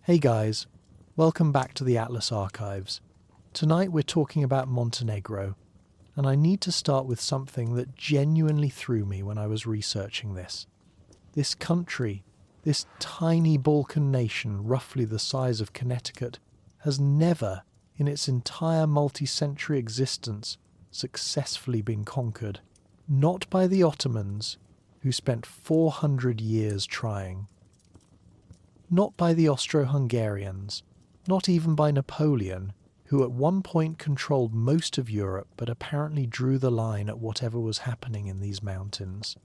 Hey guys, welcome back to the Atlas Archives. Tonight we're talking about Montenegro, and I need to start with something that genuinely threw me when I was researching this. This country, this tiny Balkan nation roughly the size of Connecticut, has never, in its entire multi-century existence, successfully been conquered. Not by the Ottomans, who spent 400 years trying. Not by the Austro-Hungarians, not even by Napoleon, who at one point controlled most of Europe but apparently drew the line at whatever was happening in these mountains.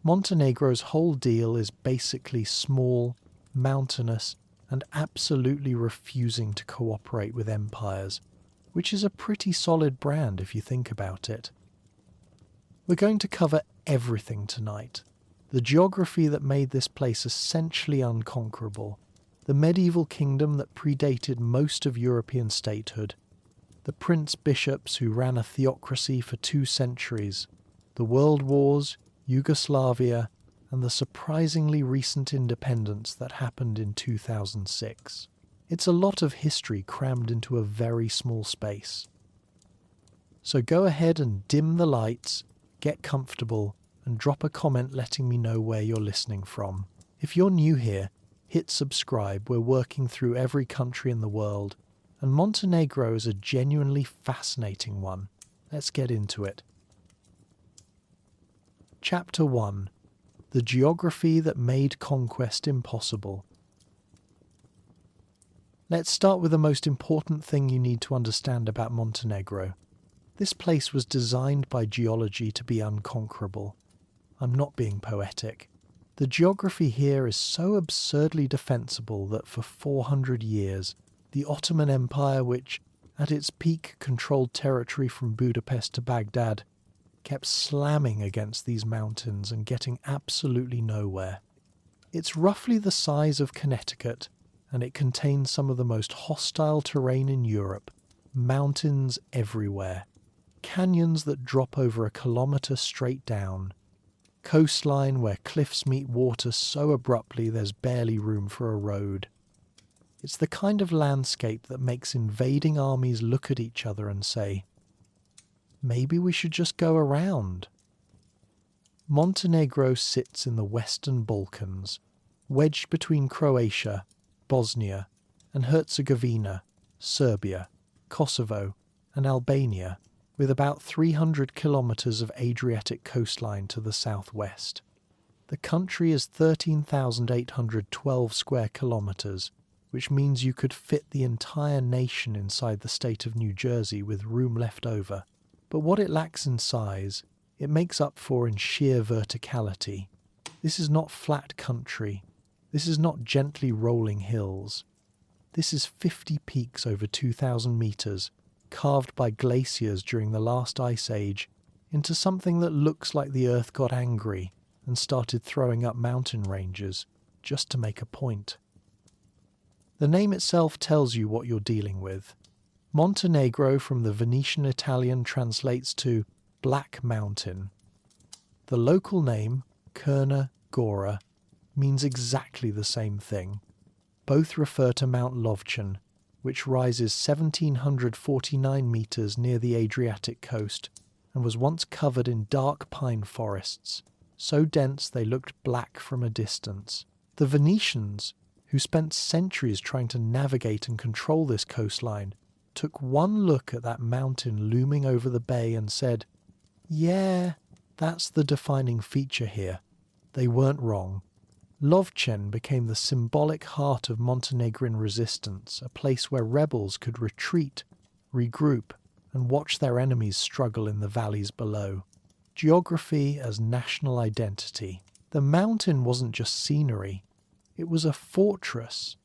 Montenegro's whole deal is basically small, mountainous, and absolutely refusing to cooperate with empires, which is a pretty solid brand if you think about it. We're going to cover everything tonight. The geography that made this place essentially unconquerable, the medieval kingdom that predated most of European statehood, the prince-bishops who ran a theocracy for 2 centuries, the world wars, Yugoslavia, and the surprisingly recent independence that happened in 2006. It's a lot of history crammed into a very small space. So go ahead and dim the lights, get comfortable, and drop a comment letting me know where you're listening from. If you're new here, hit subscribe. We're working through every country in the world, and Montenegro is a genuinely fascinating one. Let's get into it. Chapter 1. The geography that made conquest impossible. Let's start with the most important thing you need to understand about Montenegro. This place was designed by geology to be unconquerable. I'm not being poetic. The geography here is so absurdly defensible that for 400 years, the Ottoman Empire, which at its peak controlled territory from Budapest to Baghdad, kept slamming against these mountains and getting absolutely nowhere. It's roughly the size of Connecticut, and it contains some of the most hostile terrain in Europe, mountains everywhere, canyons that drop over a kilometre straight down, coastline where cliffs meet water so abruptly there's barely room for a road. It's the kind of landscape that makes invading armies look at each other and say, maybe we should just go around. Montenegro sits in the Western Balkans, wedged between Croatia, Bosnia, and Herzegovina, Serbia, Kosovo, and Albania, with about 300 kilometres of Adriatic coastline to the southwest. The country is 13,812 square kilometres, which means you could fit the entire nation inside the state of New Jersey with room left over. But what it lacks in size, it makes up for in sheer verticality. This is not flat country. This is not gently rolling hills. This is 50 peaks over 2,000 metres, carved by glaciers during the last ice age into something that looks like the earth got angry and started throwing up mountain ranges just to make a point. The name itself tells you what you're dealing with. Montenegro from the Venetian Italian translates to Black Mountain. The local name, Crna Gora, means exactly the same thing. Both refer to Mount Lovćen, which rises 1,749 metres near the Adriatic coast and was once covered in dark pine forests, so dense they looked black from a distance. The Venetians, who spent centuries trying to navigate and control this coastline, took one look at that mountain looming over the bay and said, yeah, that's the defining feature here. They weren't wrong. Lovćen became the symbolic heart of Montenegrin resistance, a place where rebels could retreat, regroup, and watch their enemies struggle in the valleys below. Geography as national identity. The mountain wasn't just scenery, it was a fortress.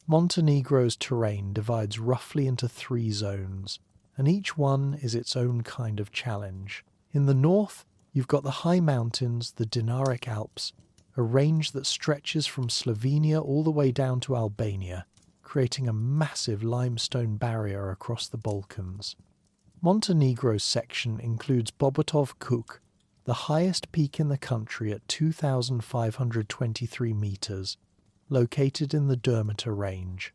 Montenegro's terrain divides roughly into 3 zones, and each one is its own kind of challenge. In the north, you've got the high mountains, the Dinaric Alps, a range that stretches from Slovenia all the way down to Albania, creating a massive limestone barrier across the Balkans. Montenegro's section includes Bobotov Kuk, the highest peak in the country at 2,523 metres, located in the Durmitor Range.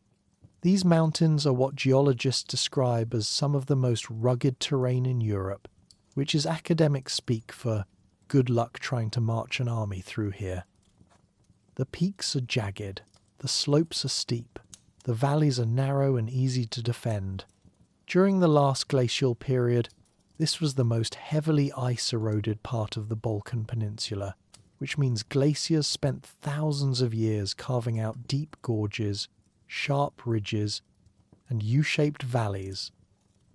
These mountains are what geologists describe as some of the most rugged terrain in Europe, which is academic speak for good luck trying to march an army through here. The peaks are jagged, the slopes are steep, the valleys are narrow and easy to defend. During the last glacial period, this was the most heavily ice-eroded part of the Balkan Peninsula, which means glaciers spent thousands of years carving out deep gorges, sharp ridges, and U-shaped valleys.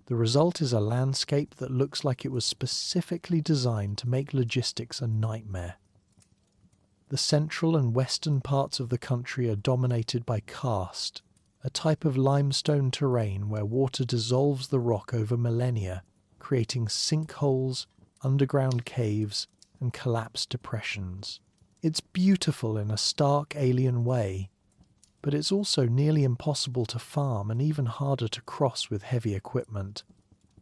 The result is a landscape that looks like it was specifically designed to make logistics a nightmare. The central and western parts of the country are dominated by karst, a type of limestone terrain where water dissolves the rock over millennia, creating sinkholes, underground caves, and collapsed depressions. It's beautiful in a stark alien way, but it's also nearly impossible to farm and even harder to cross with heavy equipment.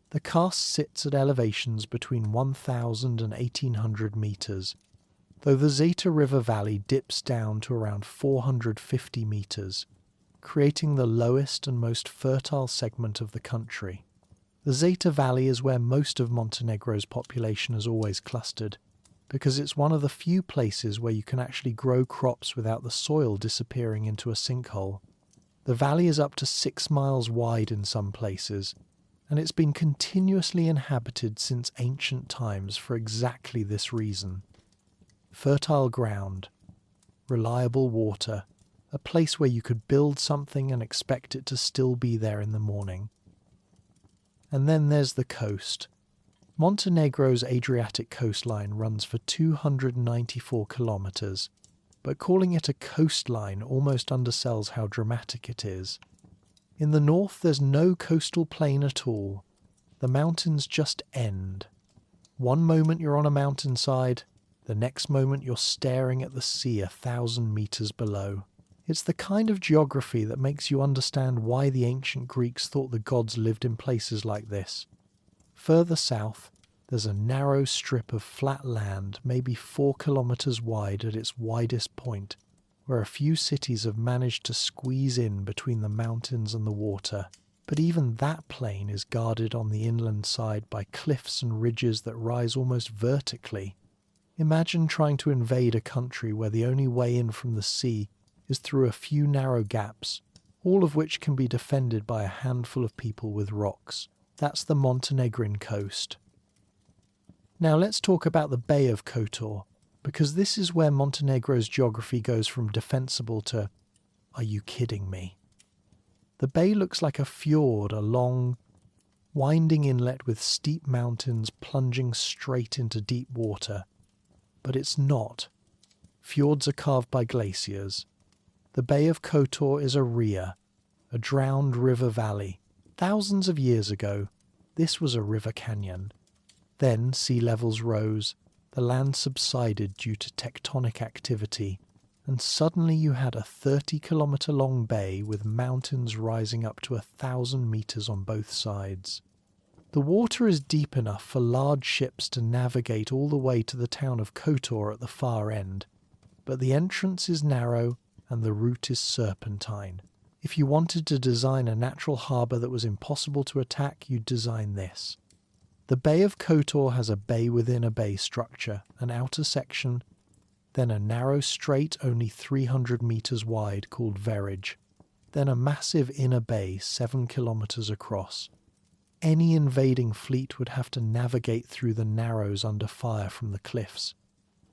The karst sits at elevations between 1,000 and 1,800 meters, though the Zeta River Valley dips down to around 450 meters, creating the lowest and most fertile segment of the country. The Zeta Valley is where most of Montenegro's population has always clustered, because it's one of the few places where you can actually grow crops without the soil disappearing into a sinkhole. The valley is up to 6 miles wide in some places, and it's been continuously inhabited since ancient times for exactly this reason. Fertile ground, reliable water, a place where you could build something and expect it to still be there in the morning. And then there's the coast. Montenegro's Adriatic coastline runs for 294 kilometers, but calling it a coastline almost undersells how dramatic it is. In the north there's no coastal plain at all. The mountains just end. One moment you're on a mountainside, the next moment you're staring at the sea 1,000 meters below. It's the kind of geography that makes you understand why the ancient Greeks thought the gods lived in places like this. Further south, there's a narrow strip of flat land, maybe 4 kilometers wide at its widest point, where a few cities have managed to squeeze in between the mountains and the water. But even that plain is guarded on the inland side by cliffs and ridges that rise almost vertically. Imagine trying to invade a country where the only way in from the sea is through a few narrow gaps, all of which can be defended by a handful of people with rocks. That's the Montenegrin coast. Now let's talk about the Bay of Kotor, because this is where Montenegro's geography goes from defensible to, are you kidding me? The bay looks like a fjord, a long, winding inlet with steep mountains plunging straight into deep water. But it's not. Fjords are carved by glaciers. The Bay of Kotor is a ria, a drowned river valley. Thousands of years ago, this was a river canyon. Then sea levels rose, the land subsided due to tectonic activity, and suddenly you had a 30-kilometer-long bay with mountains rising up to 1,000 meters on both sides. The water is deep enough for large ships to navigate all the way to the town of Kotor at the far end, but the entrance is narrow and the route is serpentine. If you wanted to design a natural harbour that was impossible to attack, you'd design this. The Bay of Kotor has a bay within a bay structure, an outer section, then a narrow strait only 300 meters wide called Verige, then a massive inner bay 7 kilometers across. Any invading fleet would have to navigate through the narrows under fire from the cliffs,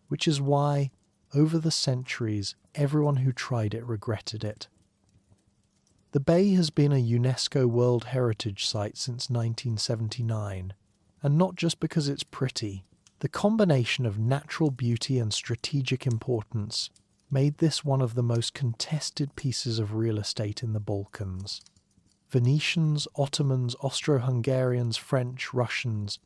which is why, over the centuries, everyone who tried it regretted it. The bay has been a UNESCO World Heritage Site since 1979, and not just because it's pretty. The combination of natural beauty and strategic importance made this one of the most contested pieces of real estate in the Balkans. Venetians, Ottomans, Austro-Hungarians, French, Russians,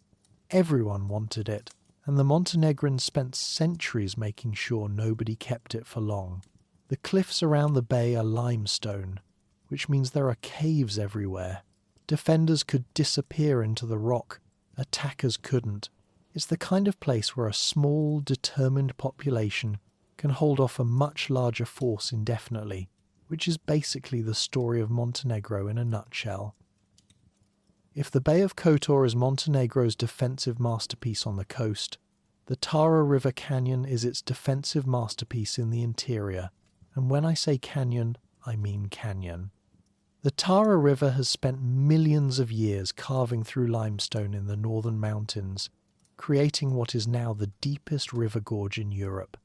everyone wanted it, and the Montenegrins spent centuries making sure nobody kept it for long. The cliffs around the bay are limestone, which means there are caves everywhere. Defenders could disappear into the rock, attackers couldn't. It's the kind of place where a small, determined population can hold off a much larger force indefinitely, which is basically the story of Montenegro in a nutshell. If the Bay of Kotor is Montenegro's defensive masterpiece on the coast, the Tara River Canyon is its defensive masterpiece in the interior, and when I say canyon, I mean canyon. The Tara River has spent millions of years carving through limestone in the northern mountains, creating what is now the deepest river gorge in Europe.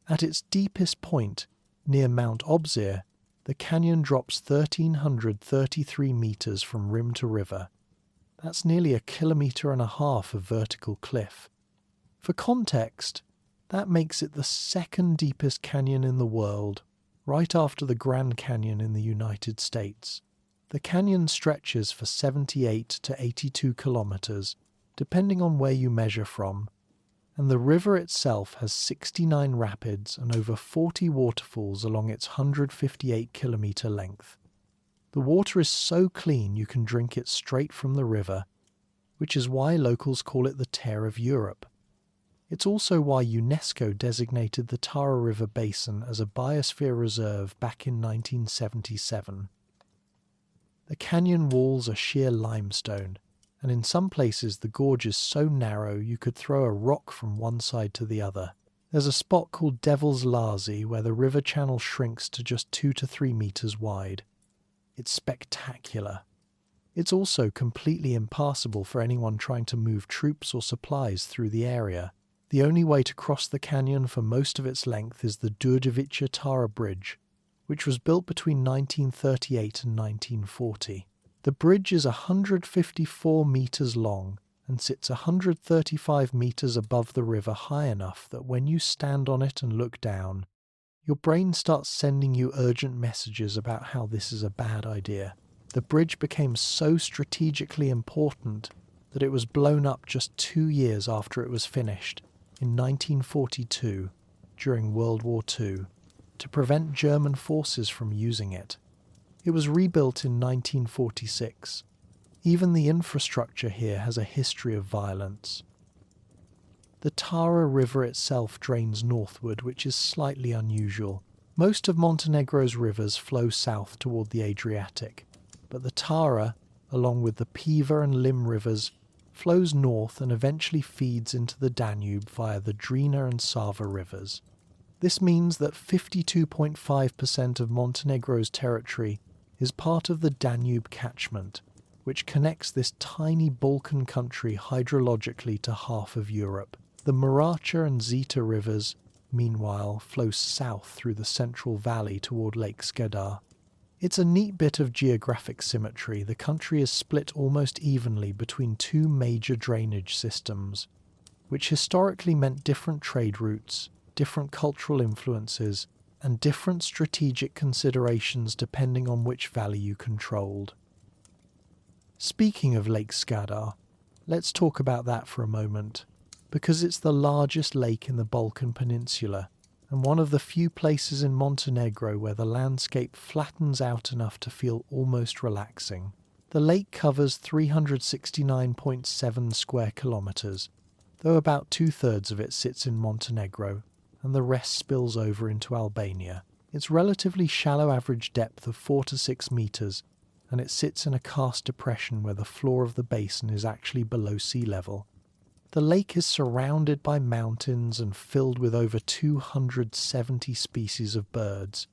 At its deepest point, near Mount Obzir, the canyon drops 1,333 meters from rim to river. That's nearly 1.5 kilometers of vertical cliff. For context, that makes it the second deepest canyon in the world, right after the Grand Canyon in the United States. The canyon stretches for 78 to 82 kilometers, depending on where you measure from, and the river itself has 69 rapids and over 40 waterfalls along its 158-kilometer length. The water is so clean you can drink it straight from the river, which is why locals call it the Tear of Europe. It's also why UNESCO designated the Tara River Basin as a biosphere reserve back in 1977. The canyon walls are sheer limestone, and in some places the gorge is so narrow you could throw a rock from one side to the other. There's a spot called Devil's Lazy where the river channel shrinks to just 2 to 3 meters wide. It's spectacular. It's also completely impassable for anyone trying to move troops or supplies through the area. The only way to cross the canyon for most of its length is the Đurđevića Tara Bridge, which was built between 1938 and 1940. The bridge is 154 meters long and sits 135 meters above the river, high enough that when you stand on it and look down, your brain starts sending you urgent messages about how this is a bad idea. The bridge became so strategically important that it was blown up just 2 years after it was finished, in 1942, during World War II, to prevent German forces from using it. It was rebuilt in 1946. Even the infrastructure here has a history of violence. The Tara River itself drains northward, which is slightly unusual. Most of Montenegro's rivers flow south toward the Adriatic, but the Tara, along with the Piva and Lim rivers, flows north and eventually feeds into the Danube via the Drina and Sava rivers. This means that 52.5% of Montenegro's territory is part of the Danube catchment, which connects this tiny Balkan country hydrologically to half of Europe. The Moracha and Zeta rivers, meanwhile, flow south through the Central Valley toward Lake Skadar. It's a neat bit of geographic symmetry. The country is split almost evenly between two major drainage systems, which historically meant different trade routes, different cultural influences, and different strategic considerations depending on which valley you controlled. Speaking of Lake Skadar, let's talk about that for a moment, because it's the largest lake in the Balkan Peninsula, and one of the few places in Montenegro where the landscape flattens out enough to feel almost relaxing. The lake covers 369.7 square kilometers, though about 2/3 of it sits in Montenegro, and the rest spills over into Albania. Its relatively shallow average depth of 4 to 6 meters, and it sits in a karst depression where the floor of the basin is actually below sea level. The lake is surrounded by mountains and filled with over 270 species of birds,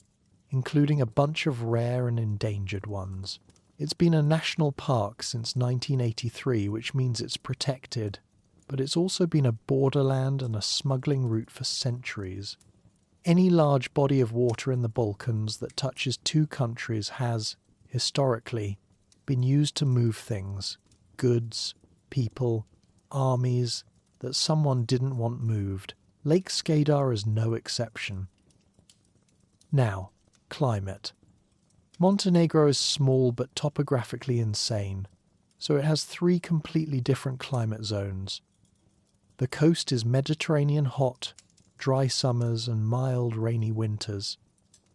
including a bunch of rare and endangered ones. It's been a national park since 1983, which means it's protected, but it's also been a borderland and a smuggling route for centuries. Any large body of water in the Balkans that touches two countries has, historically, been used to move things, goods, people, armies, that someone didn't want moved. Lake Skadar is no exception. Now, climate. Montenegro is small but topographically insane, so it has 3 completely different climate zones. The coast is Mediterranean hot, dry summers and mild rainy winters.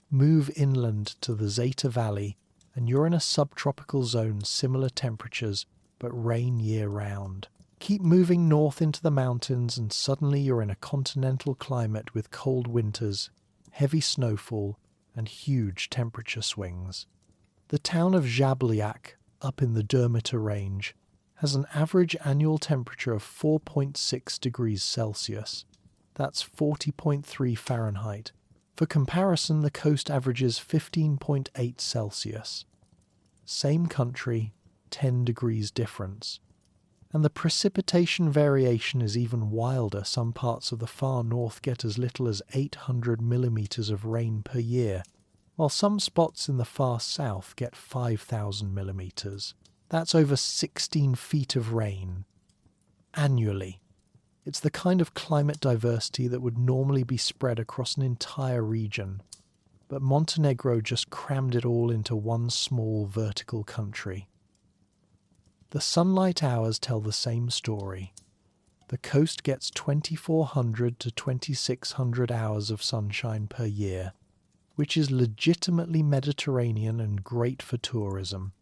Move inland to the Zeta Valley and you're in a subtropical zone, similar temperatures, but rain year-round. Keep moving north into the mountains and suddenly you're in a continental climate with cold winters, heavy snowfall, and huge temperature swings. The town of Jablyak, up in the Durmita range, has an average annual temperature of 4.6 degrees Celsius. That's 40.3 Fahrenheit. For comparison, the coast averages 15.8 Celsius. Same country, 10 degrees difference. And the precipitation variation is even wilder. Some parts of the far north get as little as 800 millimeters of rain per year, while some spots in the far south get 5,000 millimeters. That's over 16 feet of rain annually. It's the kind of climate diversity that would normally be spread across an entire region, but Montenegro just crammed it all into one small vertical country. The sunlight hours tell the same story. The coast gets 2,400 to 2,600 hours of sunshine per year, which is legitimately Mediterranean and great for tourism.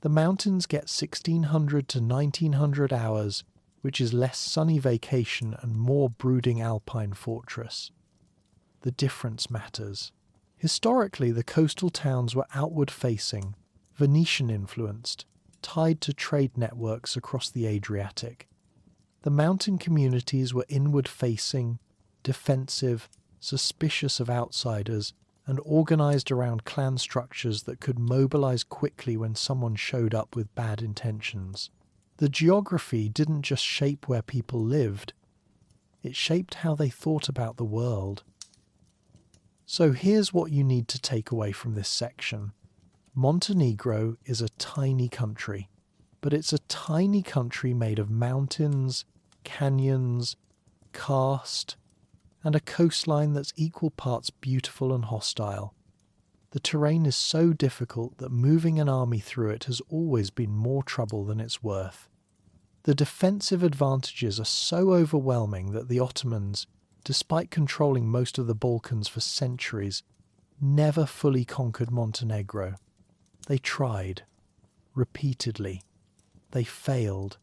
The mountains get 1,600 to 1,900 hours, which is less sunny vacation and more brooding alpine fortress. The difference matters. Historically, the coastal towns were outward-facing, Venetian-influenced, tied to trade networks across the Adriatic. The mountain communities were inward-facing, defensive, suspicious of outsiders, and organized around clan structures that could mobilize quickly when someone showed up with bad intentions. The geography didn't just shape where people lived, it shaped how they thought about the world. So here's what you need to take away from this section. Montenegro is a tiny country, but it's a tiny country made of mountains, canyons, karst, and a coastline that's equal parts beautiful and hostile. The terrain is so difficult that moving an army through it has always been more trouble than it's worth. The defensive advantages are so overwhelming that the Ottomans, despite controlling most of the Balkans for centuries, never fully conquered Montenegro. They tried, repeatedly. They failed.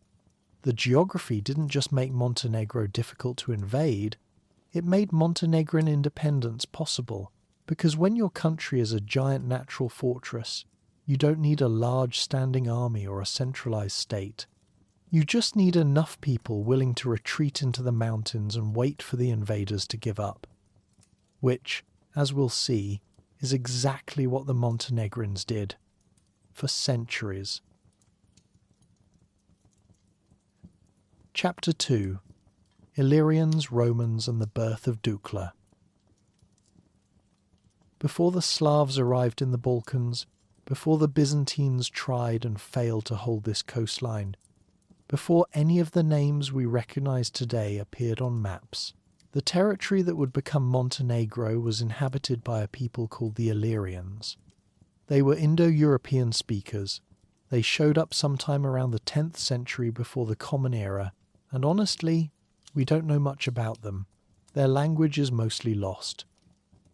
The geography didn't just make Montenegro difficult to invade, it made Montenegrin independence possible, because when your country is a giant natural fortress, you don't need a large standing army or a centralized state. You just need enough people willing to retreat into the mountains and wait for the invaders to give up. Which, as we'll see, is exactly what the Montenegrins did. For centuries. Chapter 2. Illyrians, Romans and the birth of Duklja. Before the Slavs arrived in the Balkans, before the Byzantines tried and failed to hold this coastline, before any of the names we recognize today appeared on maps, the territory that would become Montenegro was inhabited by a people called the Illyrians. They were Indo-European speakers. They showed up sometime around the 10th century before the Common Era, and honestly, we don't know much about them. Their language is mostly lost.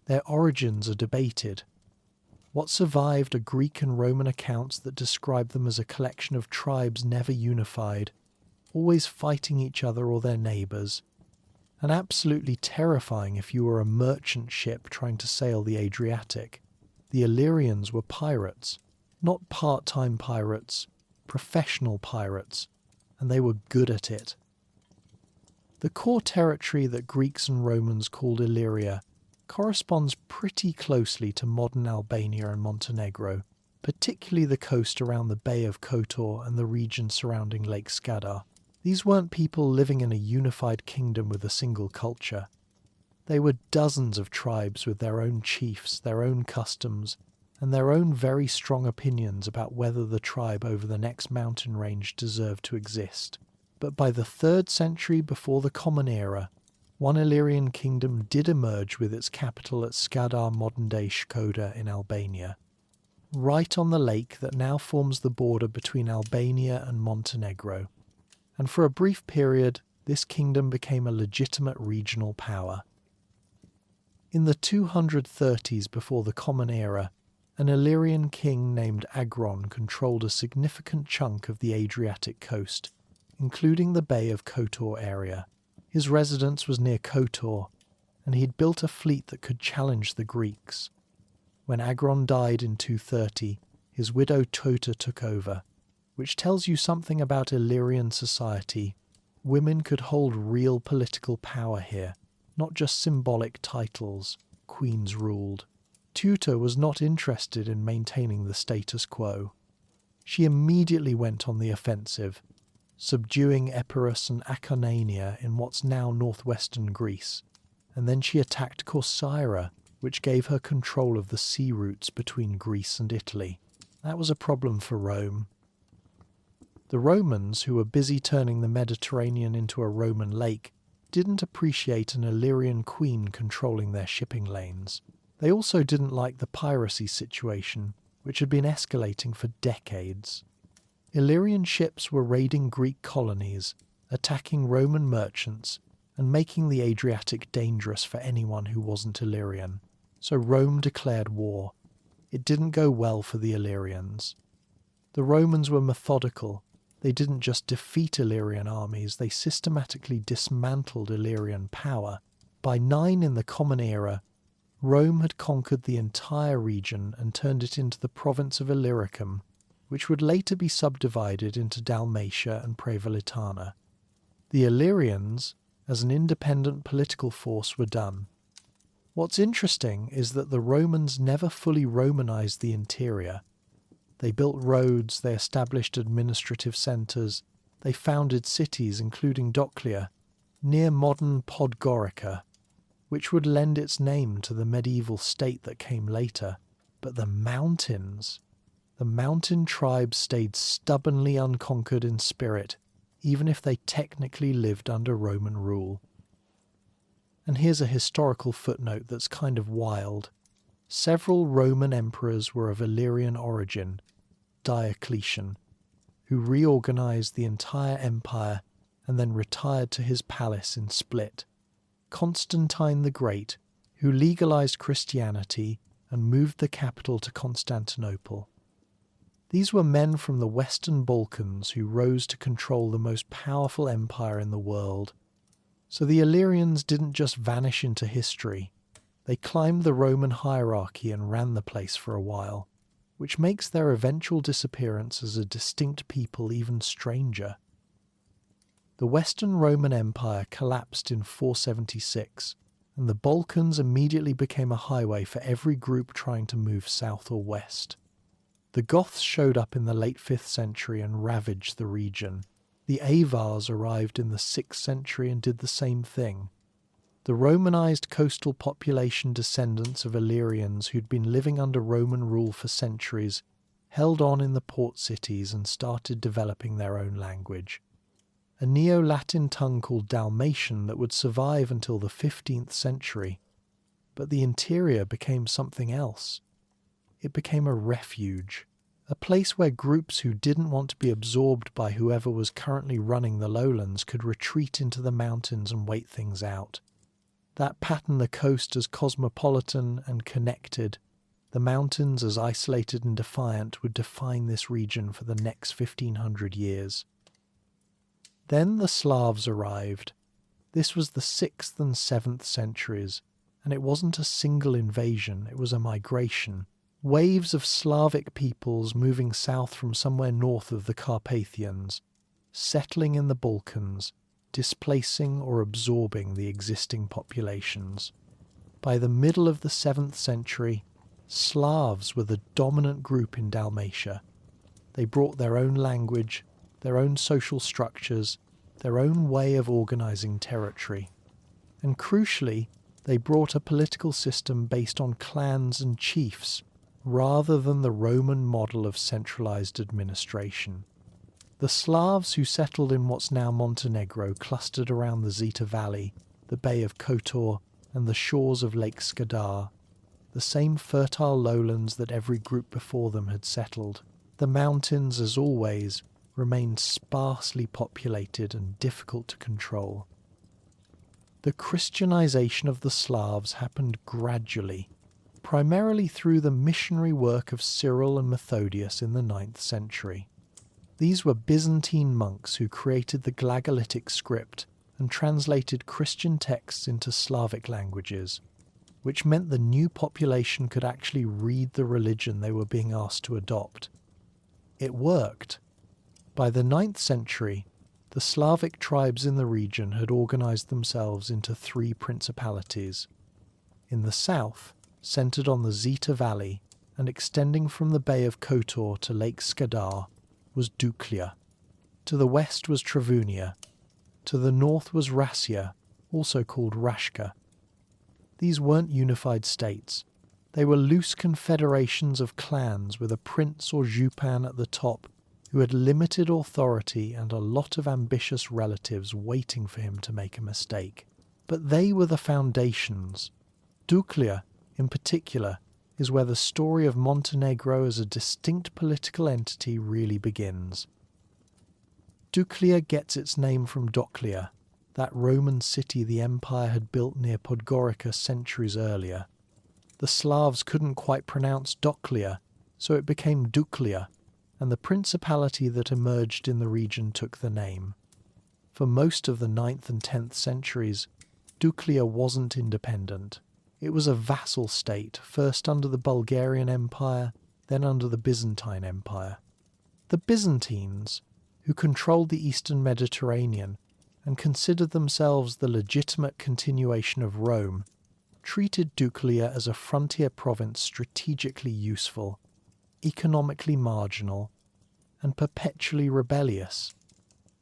Their origins are debated. What survived are Greek and Roman accounts that describe them as a collection of tribes never unified, always fighting each other or their neighbours, and absolutely terrifying if you were a merchant ship trying to sail the Adriatic. The Illyrians were pirates, not part-time pirates, professional pirates, and they were good at it. The core territory that Greeks and Romans called Illyria corresponds pretty closely to modern Albania and Montenegro, particularly the coast around the Bay of Kotor and the region surrounding Lake Skadar. These weren't people living in a unified kingdom with a single culture. They were dozens of tribes with their own chiefs, their own customs, and their own very strong opinions about whether the tribe over the next mountain range deserved to exist. But by the 3rd century before the Common Era, one Illyrian kingdom did emerge with its capital at Skadar, modern-day Shkoda in Albania, right on the lake that now forms the border between Albania and Montenegro. And for a brief period, this kingdom became a legitimate regional power. In the 230s before the Common Era, an Illyrian king named Agron controlled a significant chunk of the Adriatic coast, including the Bay of Kotor area. His residence was near Kotor, and he'd built a fleet that could challenge the Greeks. When Agron died in 230, his widow Tota took over, which tells you something about Illyrian society. Women could hold real political power here, not just symbolic titles. Queens ruled. Tito was not interested in maintaining the status quo. She immediately went on the offensive, subduing Epirus and Acarnania in what's now northwestern Greece, and then she attacked Corcyra, which gave her control of the sea routes between Greece and Italy. That was a problem for Rome. The Romans, who were busy turning the Mediterranean into a Roman lake, didn't appreciate an Illyrian queen controlling their shipping lanes. They also didn't like the piracy situation, which had been escalating for decades. Illyrian ships were raiding Greek colonies, attacking Roman merchants, and making the Adriatic dangerous for anyone who wasn't Illyrian. So Rome declared war. It didn't go well for the Illyrians. The Romans were methodical. They didn't just defeat Illyrian armies, they systematically dismantled Illyrian power. By 9 in the Common Era, Rome had conquered the entire region and turned it into the province of Illyricum, which would later be subdivided into Dalmatia and Praevalitana. The Illyrians, as an independent political force, were done. What's interesting is that the Romans never fully Romanized the interior. They built roads, they established administrative centres, they founded cities including Duklja, near modern Podgorica, which would lend its name to the medieval state that came later. But the mountain tribes stayed stubbornly unconquered in spirit, even if they technically lived under Roman rule. And here's a historical footnote that's kind of wild. Several Roman emperors were of Illyrian origin, Diocletian, who reorganized the entire empire and then retired to his palace in Split. Constantine the Great, who legalized Christianity and moved the capital to Constantinople. These were men from the Western Balkans who rose to control the most powerful empire in the world. So the Illyrians didn't just vanish into history. They climbed the Roman hierarchy and ran the place for a while, which makes their eventual disappearance as a distinct people even stranger. The Western Roman Empire collapsed in 476, and the Balkans immediately became a highway for every group trying to move south or west. The Goths showed up in the late 5th century and ravaged the region. The Avars arrived in the 6th century and did the same thing. The Romanized coastal population descendants of Illyrians who'd been living under Roman rule for centuries held on in the port cities and started developing their own language. A Neo-Latin tongue called Dalmatian that would survive until the 15th century. But the interior became something else. It became a refuge, a place where groups who didn't want to be absorbed by whoever was currently running the lowlands could retreat into the mountains and wait things out. That patterned the coast as cosmopolitan and connected. The mountains as isolated and defiant would define this region for the next 1500 years. Then the Slavs arrived. This was the 6th and 7th centuries, and it wasn't a single invasion, it was a migration. Waves of Slavic peoples moving south from somewhere north of the Carpathians, settling in the Balkans, displacing or absorbing the existing populations. By the middle of the 7th century, Slavs were the dominant group in Dalmatia. They brought their own language, their own social structures, their own way of organizing territory. And crucially, they brought a political system based on clans and chiefs, rather than the Roman model of centralized administration. The Slavs who settled in what's now Montenegro clustered around the Zeta Valley, the Bay of Kotor, and the shores of Lake Skadar, the same fertile lowlands that every group before them had settled. The mountains, as always, remained sparsely populated and difficult to control. The Christianization of the Slavs happened gradually, primarily through the missionary work of Cyril and Methodius in the 9th century. These were Byzantine monks who created the Glagolitic script and translated Christian texts into Slavic languages, which meant the new population could actually read the religion they were being asked to adopt. It worked. By the 9th century, the Slavic tribes in the region had organized themselves into 3 principalities. In the south, centered on the Zeta Valley and extending from the Bay of Kotor to Lake Skadar, was Duklja. To the west was Travunia. To the north was Rascia, also called Rashka. These weren't unified states. They were loose confederations of clans with a prince or jupan at the top who had limited authority and a lot of ambitious relatives waiting for him to make a mistake. But they were the foundations. Duklja, in particular, is where the story of Montenegro as a distinct political entity really begins. Duklja gets its name from Duklja, that Roman city the empire had built near Podgorica centuries earlier. The Slavs couldn't quite pronounce Duklja, so it became Duklja, and the principality that emerged in the region took the name. For most of the 9th and 10th centuries, Duklja wasn't independent. It was a vassal state, first under the Bulgarian Empire, then under the Byzantine Empire. The Byzantines, who controlled the eastern Mediterranean and considered themselves the legitimate continuation of Rome, treated Duklja as a frontier province strategically useful, economically marginal, and perpetually rebellious.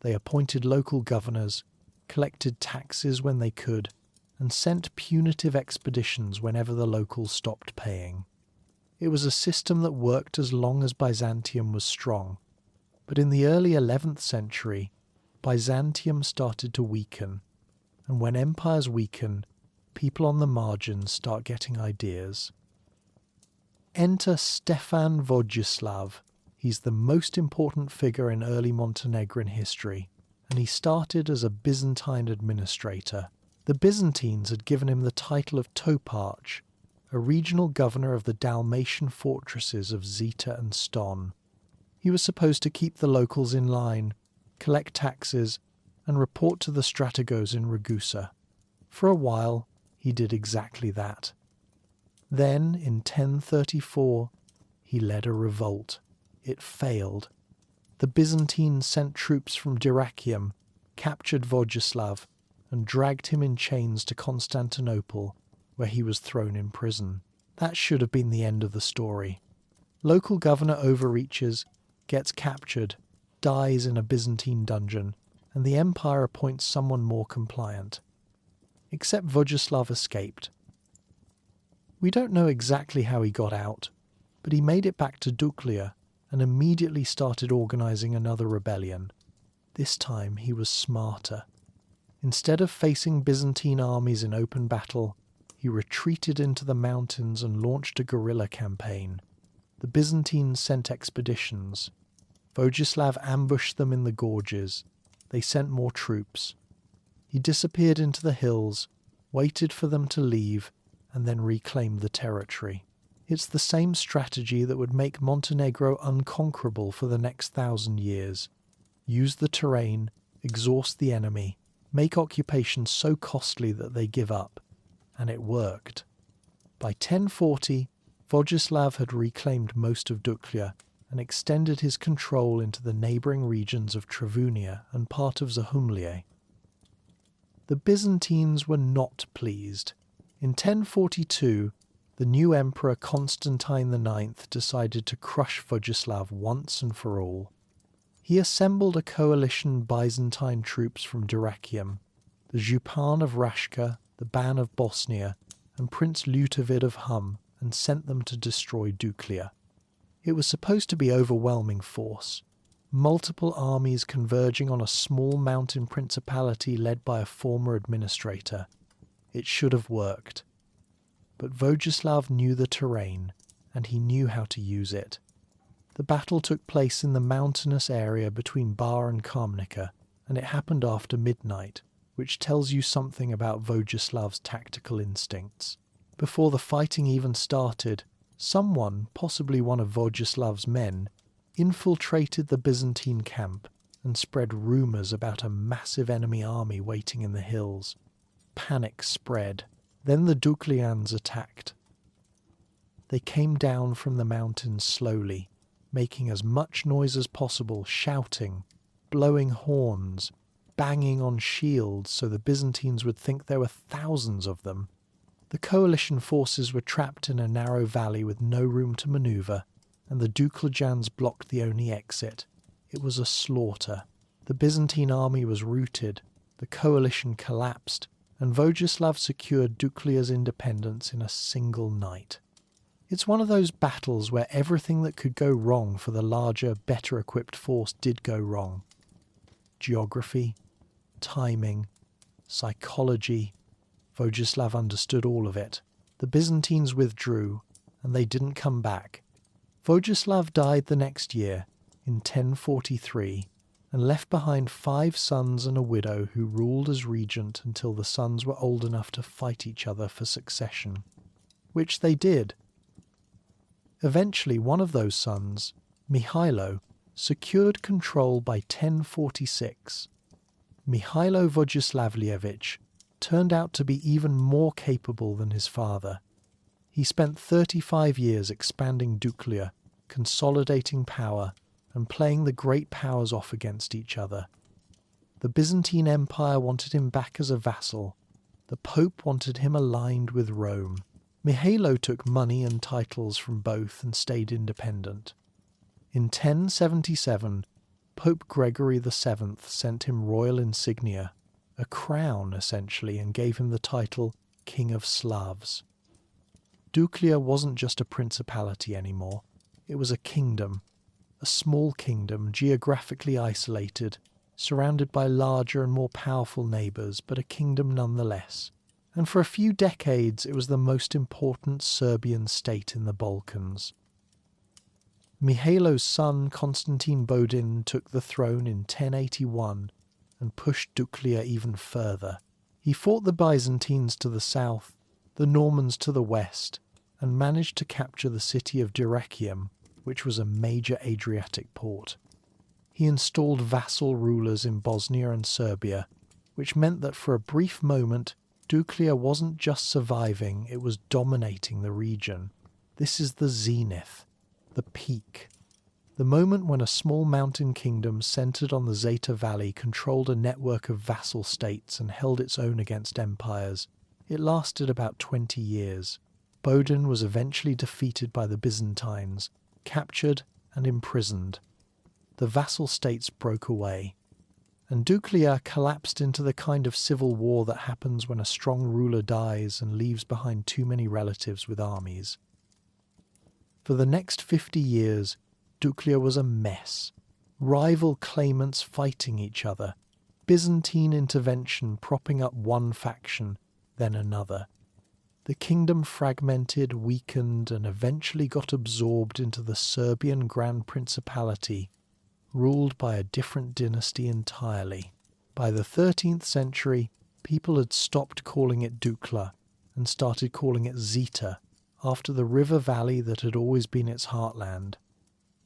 They appointed local governors, collected taxes when they could, and sent punitive expeditions whenever the locals stopped paying. It was a system that worked as long as Byzantium was strong, but in the early 11th century, Byzantium started to weaken, and when empires weaken, people on the margins start getting ideas. Enter Stefan Vojislav. He's the most important figure in early Montenegrin history, and he started as a Byzantine administrator. The Byzantines had given him the title of Toparch, a regional governor of the Dalmatian fortresses of Zeta and Ston. He was supposed to keep the locals in line, collect taxes, and report to the strategos in Ragusa. For a while, he did exactly that. Then, in 1034, he led a revolt. It failed. The Byzantines sent troops from Dyrrhachium, captured Vojislav, and dragged him in chains to Constantinople, where he was thrown in prison. That should have been the end of the story. Local governor overreaches, gets captured, dies in a Byzantine dungeon, and the empire appoints someone more compliant. Except Vojislav escaped. We don't know exactly how he got out, but he made it back to Duklja and immediately started organizing another rebellion. This time he was smarter. Instead of facing Byzantine armies in open battle, he retreated into the mountains and launched a guerrilla campaign. The Byzantines sent expeditions. Vojislav ambushed them in the gorges. They sent more troops. He disappeared into the hills, waited for them to leave, and then reclaimed the territory. It's the same strategy that would make Montenegro unconquerable for the next 1,000 years. Use the terrain, exhaust the enemy, make occupation so costly that they give up. And it worked. By 1040, Vojislav had reclaimed most of Duklja and extended his control into the neighbouring regions of Travunia and part of Zahumlje. The Byzantines were not pleased. In 1042, the new emperor Constantine IX decided to crush Vojislav once and for all. He assembled a coalition of Byzantine troops from Dyrrhachium, the Jupan of Rashka, the Ban of Bosnia, and Prince Lutovid of Hum, and sent them to destroy Duklja. It was supposed to be overwhelming force, multiple armies converging on a small mountain principality led by a former administrator. It should have worked. But Vojislav knew the terrain, and he knew how to use it. The battle took place in the mountainous area between Bar and Kamnica, and it happened after midnight, which tells you something about Vojislav's tactical instincts. Before the fighting even started, someone, possibly one of Vojislav's men, infiltrated the Byzantine camp and spread rumours about a massive enemy army waiting in the hills. Panic spread. Then the Duklians attacked. They came down from the mountains slowly, making as much noise as possible, shouting, blowing horns, banging on shields so the Byzantines would think there were thousands of them. The coalition forces were trapped in a narrow valley with no room to manoeuvre, and the Duklajans blocked the only exit. It was a slaughter. The Byzantine army was routed, the coalition collapsed, and Vojislav secured Duklja's independence in a single night. It's one of those battles where everything that could go wrong for the larger, better-equipped force did go wrong. Geography, timing, psychology. Vojislav understood all of it. The Byzantines withdrew, and they didn't come back. Vojislav died the next year, in 1043, and left behind 5 sons and a widow who ruled as regent until the sons were old enough to fight each other for succession. Which they did. Eventually one of those sons, Mihailo, secured control by 1046. Mihailo Vojislavljević turned out to be even more capable than his father. He spent 35 years expanding Duklja, consolidating power, and playing the great powers off against each other. The Byzantine Empire wanted him back as a vassal. The Pope wanted him aligned with Rome. Mihailo took money and titles from both and stayed independent. In 1077, Pope Gregory VII sent him royal insignia, a crown essentially, and gave him the title King of Slavs. Duklja wasn't just a principality anymore. It was a kingdom, a small kingdom geographically isolated, surrounded by larger and more powerful neighbours, but a kingdom nonetheless. And for a few decades it was the most important Serbian state in the Balkans. Mihailo's son Constantine Bodin took the throne in 1081 and pushed Duklja even further. He fought the Byzantines to the south, the Normans to the west, and managed to capture the city of Dyrrhachium, which was a major Adriatic port. He installed vassal rulers in Bosnia and Serbia, which meant that for a brief moment Duklja wasn't just surviving, it was dominating the region. This is the zenith, the peak. The moment when a small mountain kingdom centred on the Zeta Valley controlled a network of vassal states and held its own against empires. It lasted about 20 years. Bodin was eventually defeated by the Byzantines, captured and imprisoned. The vassal states broke away, and Duklja collapsed into the kind of civil war that happens when a strong ruler dies and leaves behind too many relatives with armies. For the next 50 years, Duklja was a mess. Rival claimants fighting each other, Byzantine intervention propping up one faction, then another. The kingdom fragmented, weakened, and eventually got absorbed into the Serbian Grand Principality, ruled by a different dynasty entirely. By the 13th century, people had stopped calling it Duklja and started calling it Zeta, after the river valley that had always been its heartland.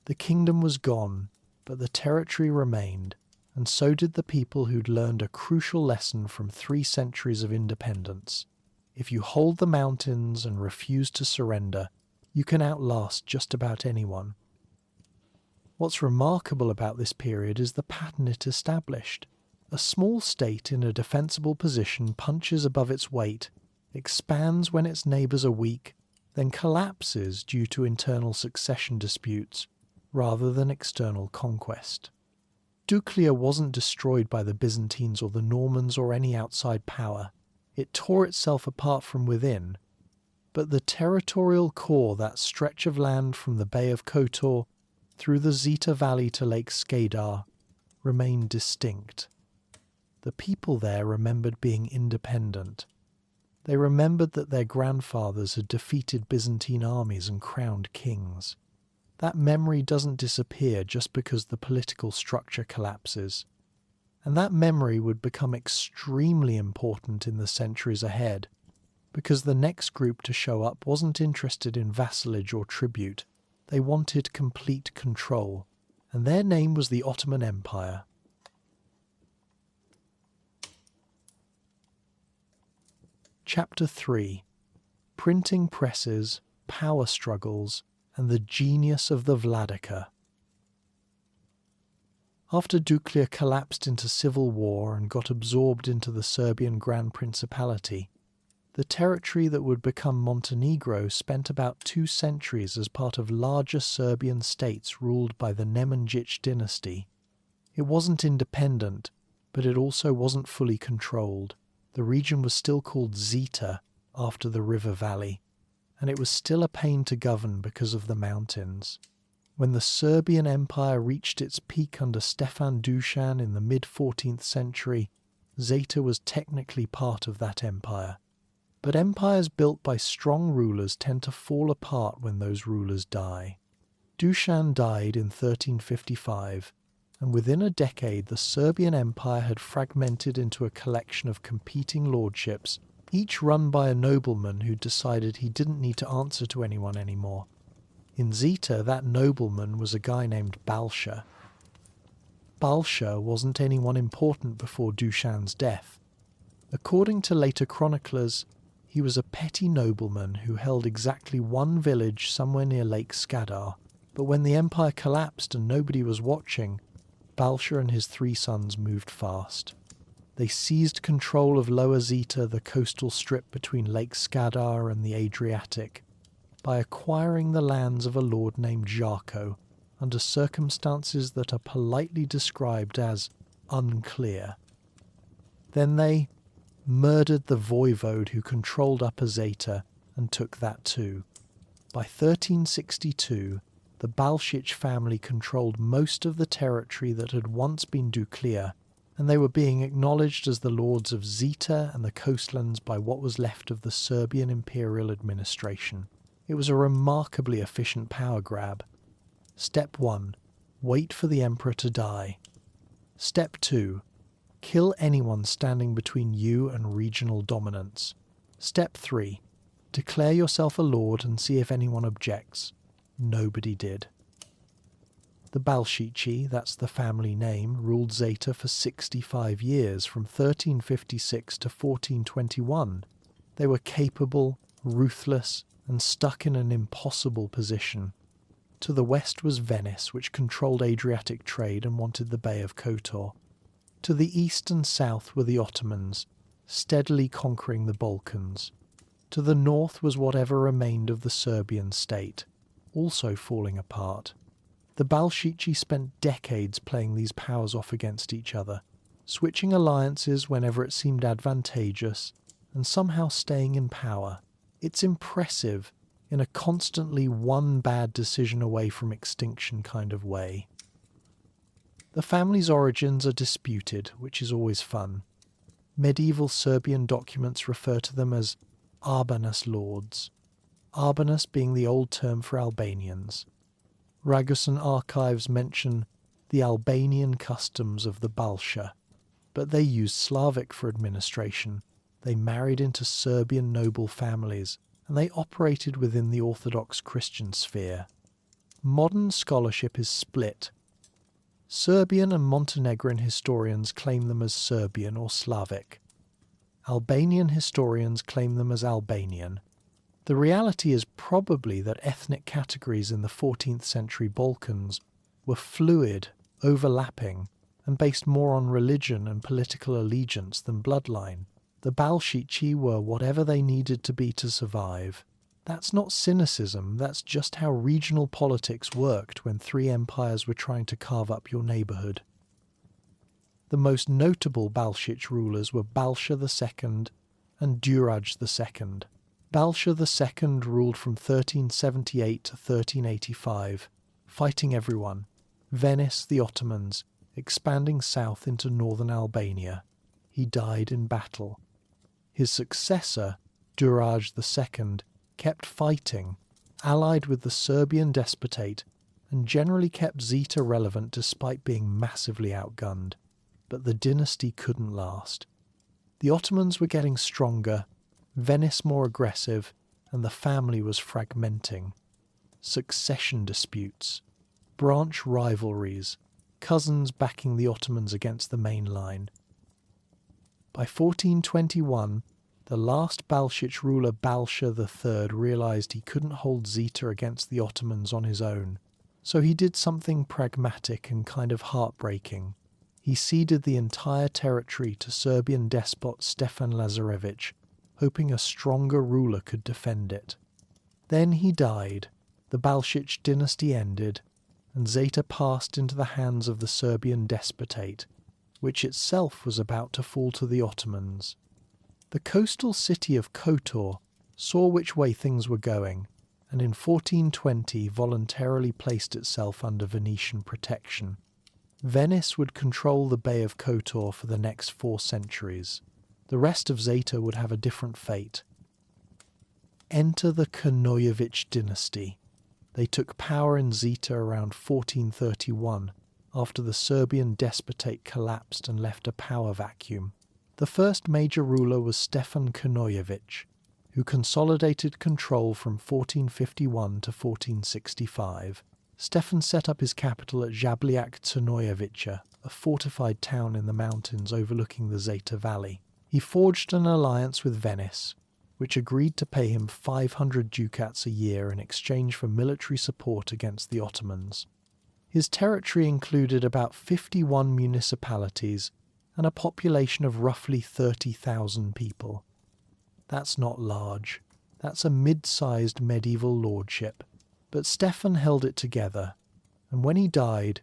The kingdom was gone, but the territory remained, and so did the people who'd learned a crucial lesson from 3 centuries of independence. If you hold the mountains and refuse to surrender, you can outlast just about anyone. What's remarkable about this period is the pattern it established. A small state in a defensible position punches above its weight, expands when its neighbours are weak, then collapses due to internal succession disputes, rather than external conquest. Duklja wasn't destroyed by the Byzantines or the Normans or any outside power. It tore itself apart from within, but the territorial core, that stretch of land from the Bay of Kotor through the Zeta Valley to Lake Skadar, remained distinct. The people there remembered being independent. They remembered that their grandfathers had defeated Byzantine armies and crowned kings. That memory doesn't disappear just because the political structure collapses. And that memory would become extremely important in the centuries ahead, because the next group to show up wasn't interested in vassalage or tribute. They wanted complete control. and their name was the Ottoman Empire. Chapter 3: Printing Presses, Power Struggles, and the Genius of the Vladika. After Duklja collapsed into civil war and got absorbed into the Serbian Grand Principality, the territory that would become Montenegro spent about 2 centuries as part of larger Serbian states ruled by the Nemanjić dynasty. It wasn't independent, but it also wasn't fully controlled. The region was still called Zeta after the river valley, and it was still a pain to govern because of the mountains. When the Serbian Empire reached its peak under Stefan Dušan in the mid-14th century, Zeta was technically part of that empire. But empires built by strong rulers tend to fall apart when those rulers die. Dušan died in 1355, and within a decade the Serbian Empire had fragmented into a collection of competing lordships, each run by a nobleman who decided he didn't need to answer to anyone anymore. In Zeta, that nobleman was a guy named Balša. Balša wasn't anyone important before Dušan's death. According to later chroniclers, he was a petty nobleman who held exactly 1 village somewhere near Lake Skadar, but when the empire collapsed and nobody was watching, Balša and his 3 sons moved fast. They seized control of Lower Zeta, the coastal strip between Lake Skadar and the Adriatic, by acquiring the lands of a lord named Žarko under circumstances that are politely described as unclear. Then they murdered the voivode who controlled Upper Zeta and took that too. By 1362, the Balšić family controlled most of the territory that had once been Duklja, and they were being acknowledged as the lords of Zeta and the coastlands by what was left of the Serbian imperial administration. It was a remarkably efficient power grab. Step 1. Wait for the emperor to die. Step 2. Kill anyone standing between you and regional dominance. Step 3. Declare yourself a lord and see if anyone objects. Nobody did. The Balšići, that's the family name, ruled Zeta for 65 years, from 1356 to 1421. They were capable, ruthless, and stuck in an impossible position. To the west was Venice, which controlled Adriatic trade and wanted the Bay of Kotor. To the east and south were the Ottomans, steadily conquering the Balkans. To the north was whatever remained of the Serbian state, also falling apart. The Balšići spent decades playing these powers off against each other, switching alliances whenever it seemed advantageous, and somehow staying in power. It's impressive, in a constantly one bad decision away from extinction kind of way. The family's origins are disputed, which is always fun. Medieval Serbian documents refer to them as Arbanas lords, Arbanas being the old term for Albanians. Ragusan archives mention the Albanian customs of the Balša, but they used Slavic for administration. They married into Serbian noble families, and they operated within the Orthodox Christian sphere. Modern scholarship is split. Serbian and Montenegrin historians claim them as Serbian or Slavic. Albanian historians claim them as Albanian. The reality is probably that ethnic categories in the 14th century Balkans were fluid, overlapping, and based more on religion and political allegiance than bloodline. The Balšići were whatever they needed to be to survive. That's not cynicism, that's just how regional politics worked when 3 empires were trying to carve up your neighbourhood. The most notable Balšić rulers were Balša II and Đurađ II. Balša II ruled from 1378 to 1385, fighting everyone, Venice, the Ottomans, expanding south into northern Albania. He died in battle. His successor, Đurađ II, kept fighting, allied with the Serbian despotate, and generally kept Zeta relevant despite being massively outgunned. But the dynasty couldn't last. The Ottomans were getting stronger, Venice more aggressive, and the family was fragmenting. Succession disputes. branch rivalries, cousins backing the Ottomans against the main line. By 1421, the last Balshich ruler Balsha III realised he couldn't hold Zeta against the Ottomans on his own, so he did something pragmatic and kind of heartbreaking. He ceded the entire territory to Serbian despot Stefan Lazarević, hoping a stronger ruler could defend it. Then he died, the Balshich dynasty ended, and Zeta passed into the hands of the Serbian despotate, which itself was about to fall to the Ottomans. The coastal city of Kotor saw which way things were going, and in 1420 voluntarily placed itself under Venetian protection. Venice would control the Bay of Kotor for the next 4 centuries. The rest of Zeta would have a different fate. Enter the Knojevich dynasty. They took power in Zeta around 1431, after the Serbian despotate collapsed and left a power vacuum. The first major ruler was Stefan Knojevich, who consolidated control from 1451 to 1465. Stefan set up his capital at Jabljac Crnojevića, a fortified town in the mountains overlooking the Zeta Valley. He forged an alliance with Venice, which agreed to pay him 500 ducats a year in exchange for military support against the Ottomans. His territory included about 51 municipalities and a population of roughly 30,000 people. That's not large. That's a mid-sized medieval lordship. But Stefan held it together, and when he died,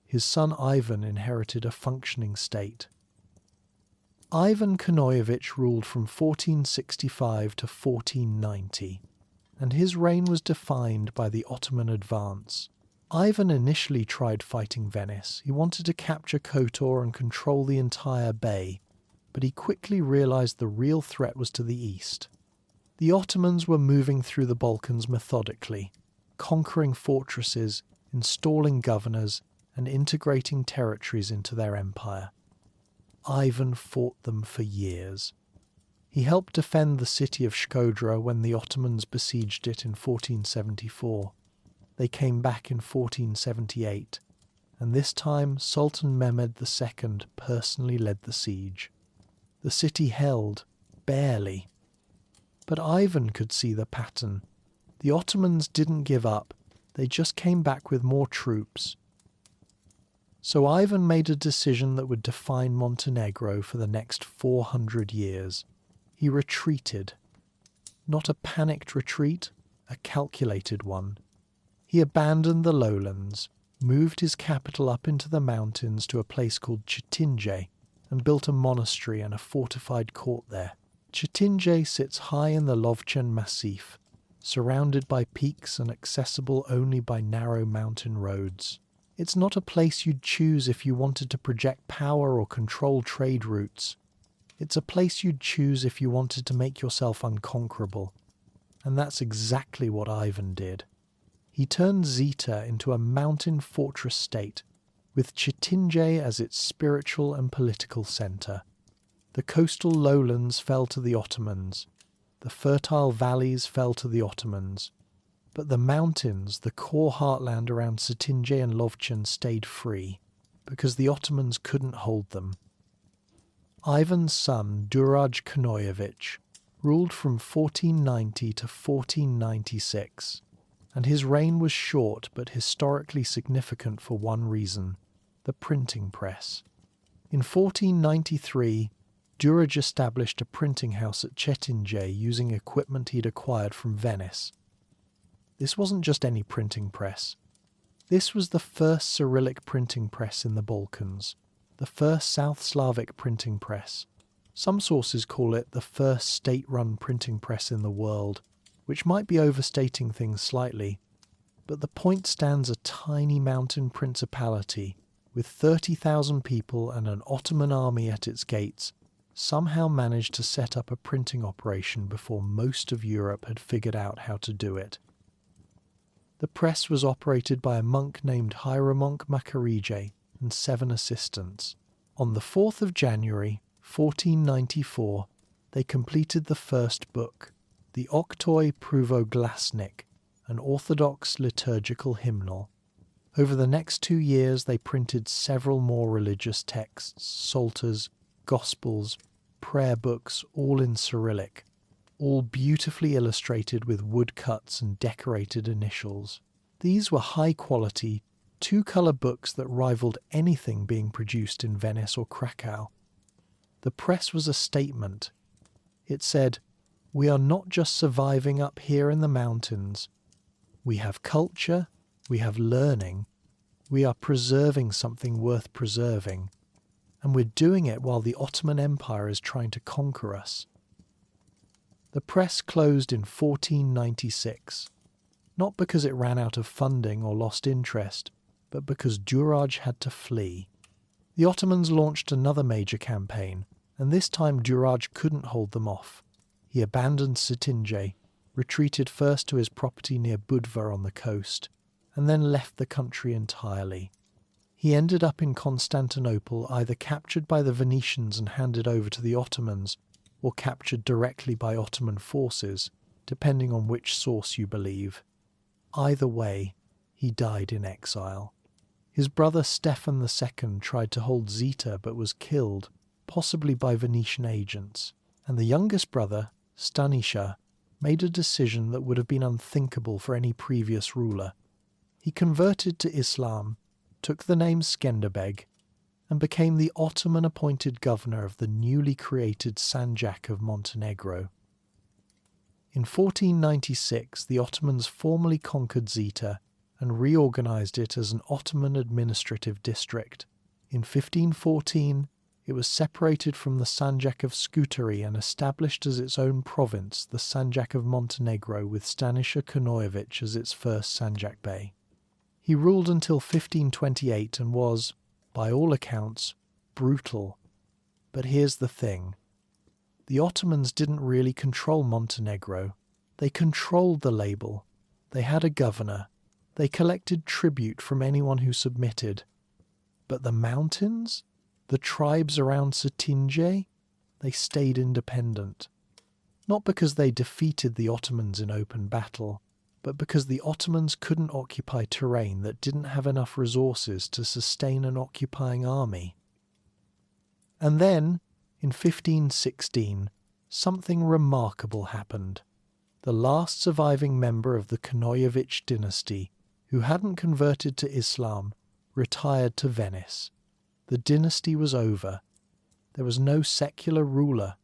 his son Ivan inherited a functioning state. Ivan Knojevich ruled from 1465 to 1490, and his reign was defined by the Ottoman advance. Ivan initially tried fighting Venice. He wanted to capture Kotor and control the entire bay, but he quickly realized the real threat was to the east. The Ottomans were moving through the Balkans methodically, conquering fortresses, installing governors, and integrating territories into their empire. Ivan fought them for years. He helped defend the city of Shkodra when the Ottomans besieged it in 1474. They came back in 1478, and this time Sultan Mehmed II personally led the siege. The city held, barely. But Ivan could see the pattern. The Ottomans didn't give up, they just came back with more troops. So Ivan made a decision that would define Montenegro for the next 400 years. He retreated. Not a panicked retreat, a calculated one. He abandoned the lowlands, moved his capital up into the mountains to a place called Cetinje, and built a monastery and a fortified court there. Cetinje sits high in the Lovćen Massif, surrounded by peaks and accessible only by narrow mountain roads. It's not a place you'd choose if you wanted to project power or control trade routes. It's a place you'd choose if you wanted to make yourself unconquerable. And that's exactly what Ivan did. He turned Zeta into a mountain fortress state, with Cetinje as its spiritual and political centre. The coastal lowlands fell to the Ottomans. The fertile valleys fell to the Ottomans. But the mountains, the core heartland around Cetinje and Lovćen, stayed free, because the Ottomans couldn't hold them. Ivan's son, Đurađ Knojevich, ruled from 1490 to 1496, and his reign was short but historically significant for one reason: the printing press. In 1493, Đurađ established a printing house at Cetinje using equipment he'd acquired from Venice. This wasn't just any printing press. This was the first Cyrillic printing press in the Balkans, the first South Slavic printing press. Some sources call it the first state-run printing press in the world, which might be overstating things slightly, but the point stands: a tiny mountain principality with 30,000 people and an Ottoman army at its gates somehow managed to set up a printing operation before most of Europe had figured out how to do it. The press was operated by a monk named Hieromonk Makarije and 7 assistants. On the 4th of January, 1494, they completed the first book, the Oktoi Pruvoglasnik, an Orthodox liturgical hymnal. Over the next 2 years, they printed several more religious texts, psalters, gospels, prayer books, all in Cyrillic, all beautifully illustrated with woodcuts and decorated initials. These were high-quality, two-colour books that rivaled anything being produced in Venice or Krakow. The press was a statement. It said, "We are not just surviving up here in the mountains. We have culture, we have learning, we are preserving something worth preserving, and we're doing it while the Ottoman Empire is trying to conquer us." The press closed in 1496, not because it ran out of funding or lost interest, but because Đurađ had to flee. The Ottomans launched another major campaign, and this time Đurađ couldn't hold them off. He abandoned Cetinje, retreated first to his property near Budva on the coast, and then left the country entirely. He ended up in Constantinople, either captured by the Venetians and handed over to the Ottomans, or captured directly by Ottoman forces, depending on which source you believe. Either way, he died in exile. His brother Stefan II tried to hold Zeta but was killed, possibly by Venetian agents, and the youngest brother, Stanisha, made a decision that would have been unthinkable for any previous ruler. He converted to Islam, took the name Skenderbeg, and became the Ottoman-appointed governor of the newly created Sanjak of Montenegro. In 1496, the Ottomans formally conquered Zeta and reorganized it as an Ottoman administrative district. In 1514, it was separated from the Sanjak of Scutari and established as its own province, the Sanjak of Montenegro, with Stanisha Konojević as its first Sanjak Bey. He ruled until 1528 and was, by all accounts, brutal. But here's the thing. The Ottomans didn't really control Montenegro. They controlled the label. They had a governor. They collected tribute from anyone who submitted. But the mountains? The tribes around Cetinje? They stayed independent. Not because they defeated the Ottomans in open battle, but because the Ottomans couldn't occupy terrain that didn't have enough resources to sustain an occupying army. And then, in 1516, something remarkable happened. The last surviving member of the Konojević dynasty, who hadn't converted to Islam, retired to Venice. The dynasty was over. There was no secular ruler,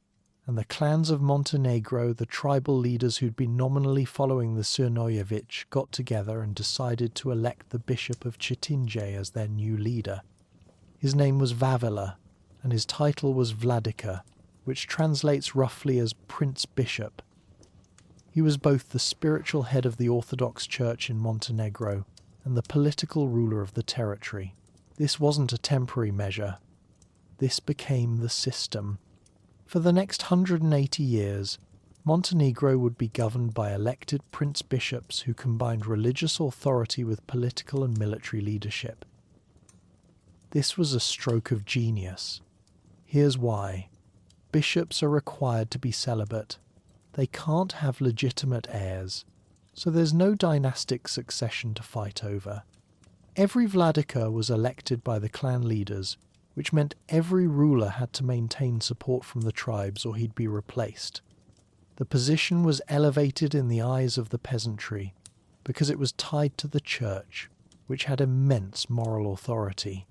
and the clans of Montenegro, the tribal leaders who'd been nominally following the Crnojević, got together and decided to elect the Bishop of Cetinje as their new leader. His name was Vavela, and his title was Vladika, which translates roughly as Prince Bishop. He was both the spiritual head of the Orthodox Church in Montenegro and the political ruler of the territory. This wasn't a temporary measure. This became the system. For the next 180 years, Montenegro would be governed by elected prince bishops who combined religious authority with political and military leadership. This was a stroke of genius. Here's why. Bishops are required to be celibate. They can't have legitimate heirs, so there's no dynastic succession to fight over. Every vladika was elected by the clan leaders, which meant every ruler had to maintain support from the tribes or he'd be replaced. The position was elevated in the eyes of the peasantry because it was tied to the church, which had immense moral authority.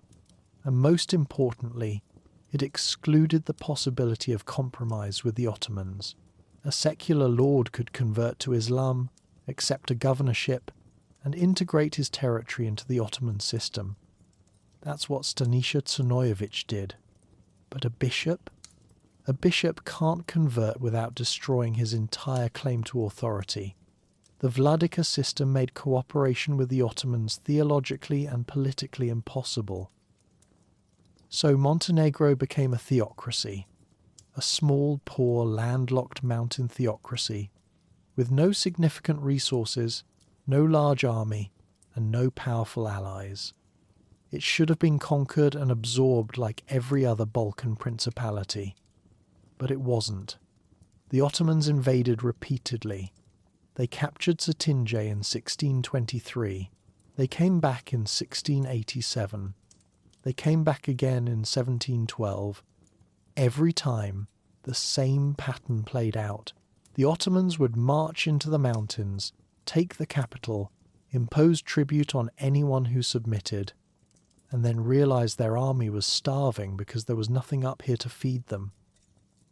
And most importantly, it excluded the possibility of compromise with the Ottomans. A secular lord could convert to Islam, accept a governorship, and integrate his territory into the Ottoman system. That's what Stanisha Crnojević did. But a bishop? A bishop can't convert without destroying his entire claim to authority. The vladika system made cooperation with the Ottomans theologically and politically impossible. So Montenegro became a theocracy, a small, poor, landlocked mountain theocracy, with no significant resources, no large army, and no powerful allies. It should have been conquered and absorbed like every other Balkan principality. But it wasn't. The Ottomans invaded repeatedly. They captured Cetinje in 1623, They came back in 1687. They came back again in 1712. Every time, the same pattern played out. The Ottomans would march into the mountains, take the capital, impose tribute on anyone who submitted, and then realize their army was starving because there was nothing up here to feed them.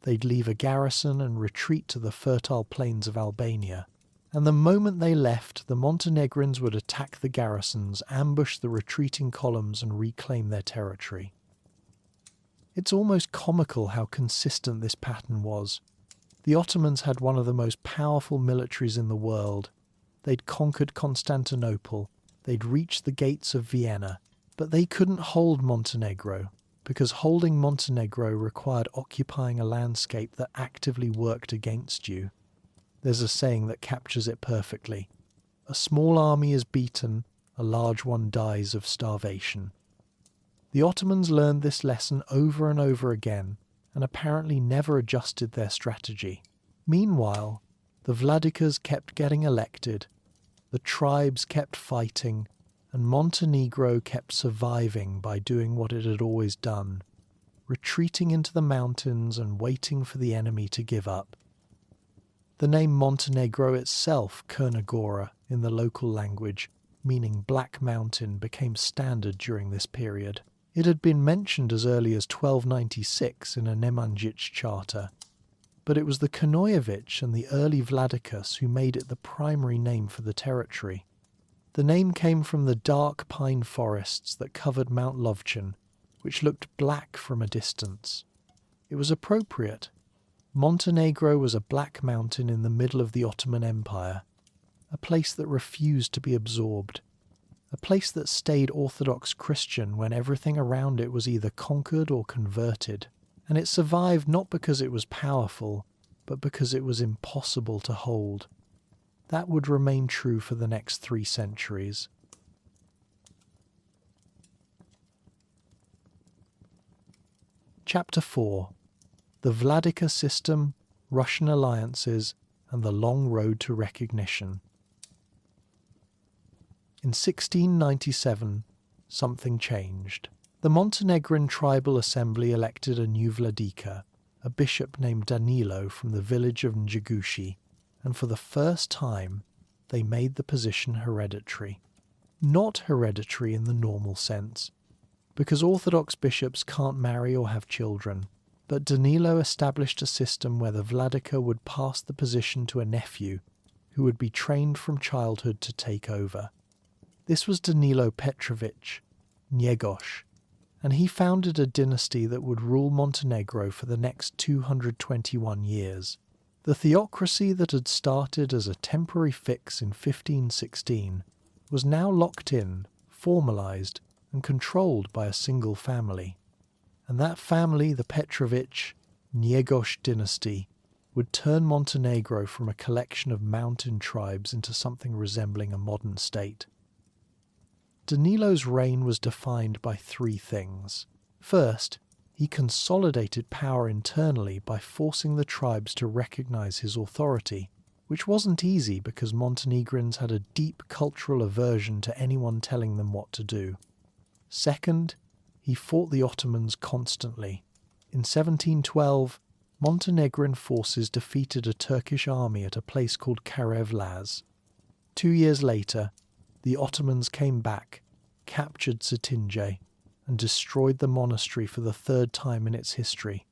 They'd leave a garrison and retreat to the fertile plains of Albania. And the moment they left, the Montenegrins would attack the garrisons, ambush the retreating columns, and reclaim their territory. It's almost comical how consistent this pattern was. The Ottomans had one of the most powerful militaries in the world. They'd conquered Constantinople, they'd reached the gates of Vienna, but they couldn't hold Montenegro, because holding Montenegro required occupying a landscape that actively worked against you. There's a saying that captures it perfectly. A small army is beaten, a large one dies of starvation. The Ottomans learned this lesson over and over again, and apparently never adjusted their strategy. Meanwhile, the vladikas kept getting elected, the tribes kept fighting, and Montenegro kept surviving by doing what it had always done, retreating into the mountains and waiting for the enemy to give up. The name Montenegro itself, Crna in the local language, meaning Black Mountain, became standard during this period. It had been mentioned as early as 1296 in a Nemanjić charter, but it was the Krnjević and the early Vladikas who made it the primary name for the territory. The name came from the dark pine forests that covered Mount Lovćen, which looked black from a distance. It was appropriate. Montenegro was a black mountain in the middle of the Ottoman Empire, a place that refused to be absorbed, a place that stayed Orthodox Christian when everything around it was either conquered or converted, and it survived not because it was powerful, but because it was impossible to hold. That would remain true for the next 3 centuries. Chapter 4. The Vladika System, Russian Alliances, and the Long Road to Recognition. In 1697, something changed. The Montenegrin Tribal Assembly elected a new vladika, a bishop named Danilo from the village of Njegoš, and for the first time they made the position hereditary. Not hereditary in the normal sense, because Orthodox bishops can't marry or have children, but Danilo established a system where the vladika would pass the position to a nephew, who would be trained from childhood to take over. This was Danilo Petrović-Njegoš, and he founded a dynasty that would rule Montenegro for the next 221 years. The theocracy that had started as a temporary fix in 1516 was now locked in, formalized, and controlled by a single family. And that family, the Petrović-Njegoš dynasty, would turn Montenegro from a collection of mountain tribes into something resembling a modern state. Danilo's reign was defined by 3 things. First, he consolidated power internally by forcing the tribes to recognize his authority, which wasn't easy because Montenegrins had a deep cultural aversion to anyone telling them what to do. Second, he fought the Ottomans constantly. In 1712, Montenegrin forces defeated a Turkish army at a place called Karevlaz. 2 years later, the Ottomans came back, captured Cetinje, and destroyed the monastery for the 3rd time in its history.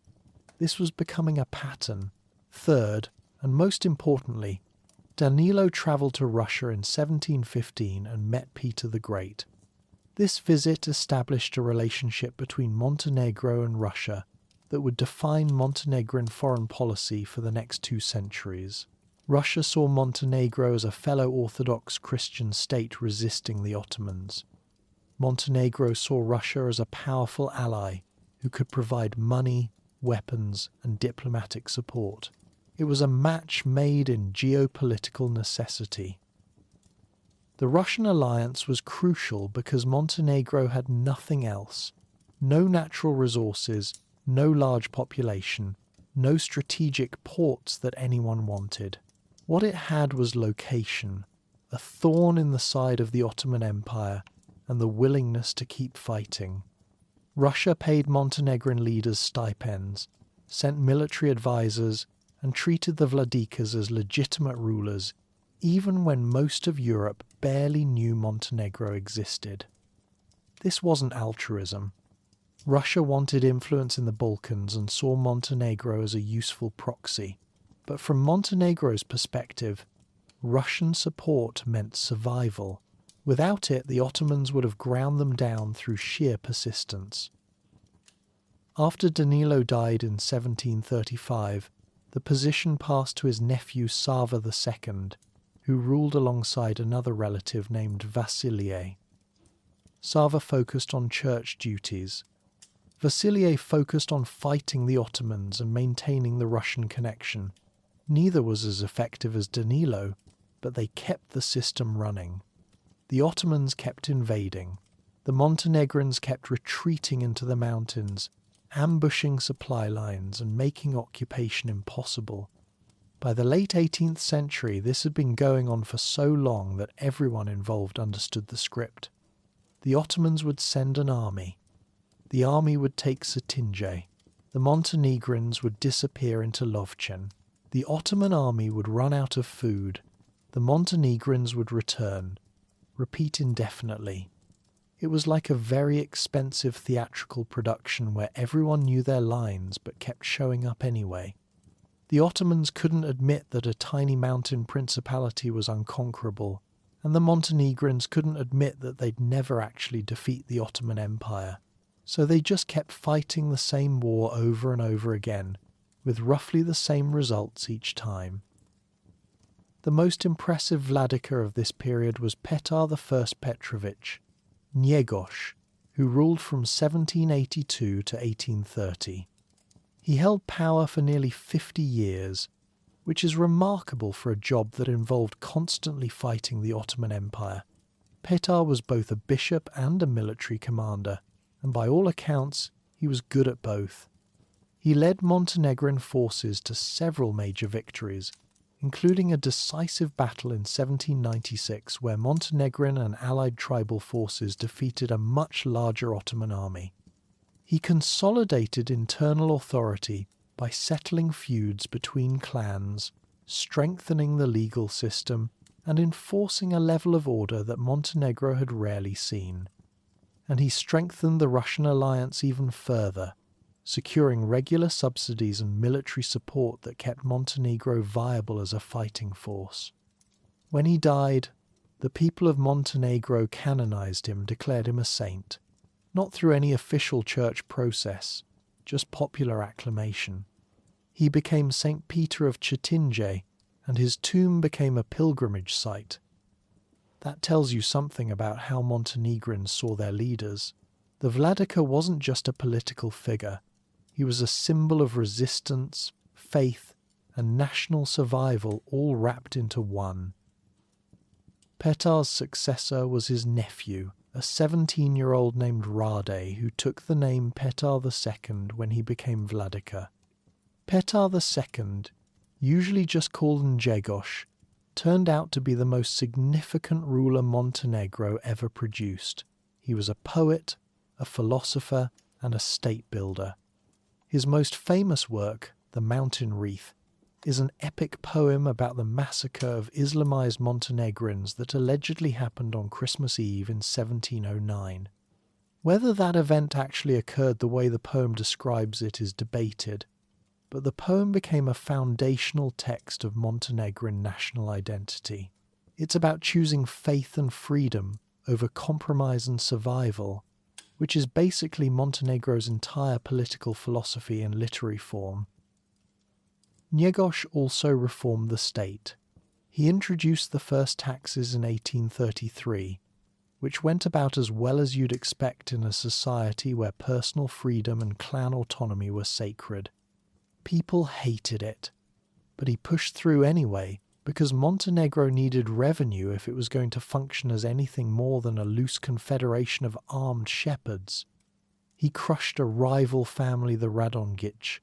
This was becoming a pattern. Third, and most importantly, Danilo travelled to Russia in 1715 and met Peter the Great. This visit established a relationship between Montenegro and Russia that would define Montenegrin foreign policy for the next 2 centuries. Russia saw Montenegro as a fellow Orthodox Christian state resisting the Ottomans. Montenegro saw Russia as a powerful ally who could provide money, weapons, and diplomatic support. It was a match made in geopolitical necessity. The Russian alliance was crucial because Montenegro had nothing else. No natural resources, no large population, no strategic ports that anyone wanted. What it had was location, a thorn in the side of the Ottoman Empire and the willingness to keep fighting. Russia paid Montenegrin leaders stipends, sent military advisors, and treated the vladikas as legitimate rulers, even when most of Europe barely knew Montenegro existed. This wasn't altruism. Russia wanted influence in the Balkans and saw Montenegro as a useful proxy. But from Montenegro's perspective, Russian support meant survival. Without it, the Ottomans would have ground them down through sheer persistence. After Danilo died in 1735, the position passed to his nephew Sava II, who ruled alongside another relative named Vasilie. Sava focused on church duties. Vasilie focused on fighting the Ottomans and maintaining the Russian connection. Neither was as effective as Danilo, but they kept the system running. The Ottomans kept invading. The Montenegrins kept retreating into the mountains, ambushing supply lines and making occupation impossible. By the late 18th century, this had been going on for so long that everyone involved understood the script. The Ottomans would send an army. The army would take Cetinje. The Montenegrins would disappear into Lovćen. The Ottoman army would run out of food. The Montenegrins would return. Repeat indefinitely. It was like a very expensive theatrical production where everyone knew their lines but kept showing up anyway. The Ottomans couldn't admit that a tiny mountain principality was unconquerable, and the Montenegrins couldn't admit that they'd never actually defeat the Ottoman Empire. So they just kept fighting the same war over and over again, with roughly the same results each time. The most impressive vladika of this period was Petar I Petrović-Njegoš, who ruled from 1782 to 1830. He held power for nearly 50 years, which is remarkable for a job that involved constantly fighting the Ottoman Empire. Petar was both a bishop and a military commander, and by all accounts, he was good at both. He led Montenegrin forces to several major victories, including a decisive battle in 1796 where Montenegrin and allied tribal forces defeated a much larger Ottoman army. He consolidated internal authority by settling feuds between clans, strengthening the legal system, and enforcing a level of order that Montenegro had rarely seen. And he strengthened the Russian alliance even further, securing regular subsidies and military support that kept Montenegro viable as a fighting force. When he died, the people of Montenegro canonized him, declared him a saint, not through any official church process, just popular acclamation. He became Saint Peter of Cetinje, and his tomb became a pilgrimage site. That tells you something about how Montenegrins saw their leaders. The vladika wasn't just a political figure. He was a symbol of resistance, faith, and national survival all wrapped into one. Petar's successor was his nephew, a 17-year-old named Rade, who took the name Petar II when he became vladika. Petar II, usually just called Njegoš, turned out to be the most significant ruler Montenegro ever produced. He was a poet, a philosopher, and a state builder. His most famous work, The Mountain Wreath, is an epic poem about the massacre of Islamized Montenegrins that allegedly happened on Christmas Eve in 1709. Whether that event actually occurred the way the poem describes it is debated, but the poem became a foundational text of Montenegrin national identity. It's about choosing faith and freedom over compromise and survival, which is basically Montenegro's entire political philosophy in literary form. Njegoš also reformed the state. He introduced the first taxes in 1833, which went about as well as you'd expect in a society where personal freedom and clan autonomy were sacred. People hated it, but he pushed through anyway because Montenegro needed revenue if it was going to function as anything more than a loose confederation of armed shepherds. He crushed a rival family, the Radonjić,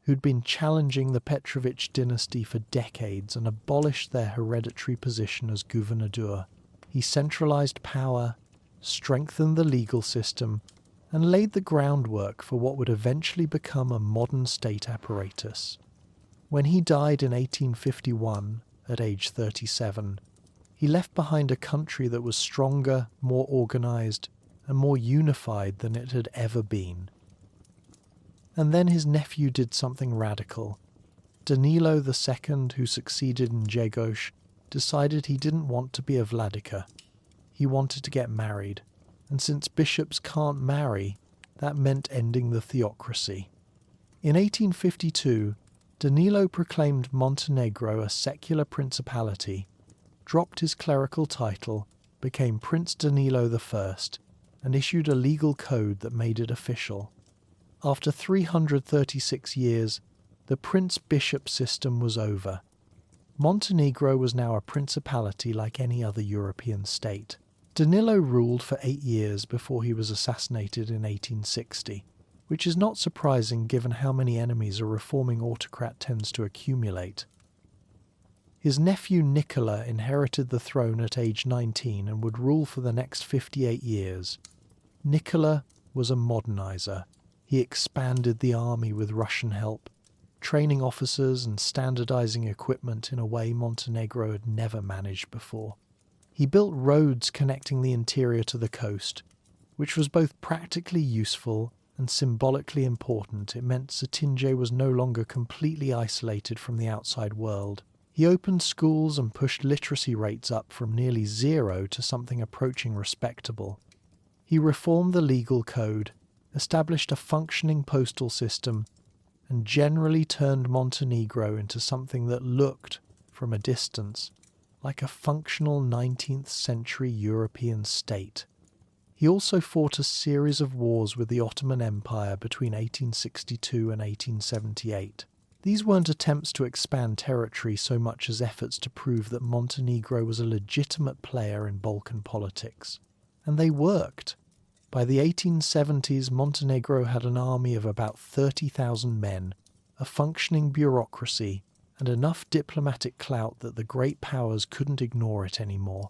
who'd been challenging the Petrović dynasty for decades and abolished their hereditary position as gouvernadur. He centralized power, strengthened the legal system, and laid the groundwork for what would eventually become a modern state apparatus. When he died in 1851, at age 37, he left behind a country that was stronger, more organized, and more unified than it had ever been. And then his nephew did something radical. Danilo II, who succeeded in Njegoš, decided he didn't want to be a vladika. He wanted to get married, and since bishops can't marry, that meant ending the theocracy. In 1852, Danilo proclaimed Montenegro a secular principality, dropped his clerical title, became Prince Danilo I, and issued a legal code that made it official. After 336 years, the prince-bishop system was over. Montenegro was now a principality like any other European state. Danilo ruled for 8 years before he was assassinated in 1860, which is not surprising given how many enemies a reforming autocrat tends to accumulate. His nephew Nicola inherited the throne at age 19 and would rule for the next 58 years. Nicola was a modernizer. He expanded the army with Russian help, training officers and standardizing equipment in a way Montenegro had never managed before. He built roads connecting the interior to the coast, which was both practically useful and symbolically important. It meant Cetinje was no longer completely isolated from the outside world. He opened schools and pushed literacy rates up from nearly zero to something approaching respectable. He reformed the legal code, established a functioning postal system, and generally turned Montenegro into something that looked, from a distance, like a functional 19th century European state. He also fought a series of wars with the Ottoman Empire between 1862 and 1878. These weren't attempts to expand territory so much as efforts to prove that Montenegro was a legitimate player in Balkan politics. And they worked. By the 1870s, Montenegro had an army of about 30,000 men, a functioning bureaucracy, and enough diplomatic clout that the great powers couldn't ignore it anymore.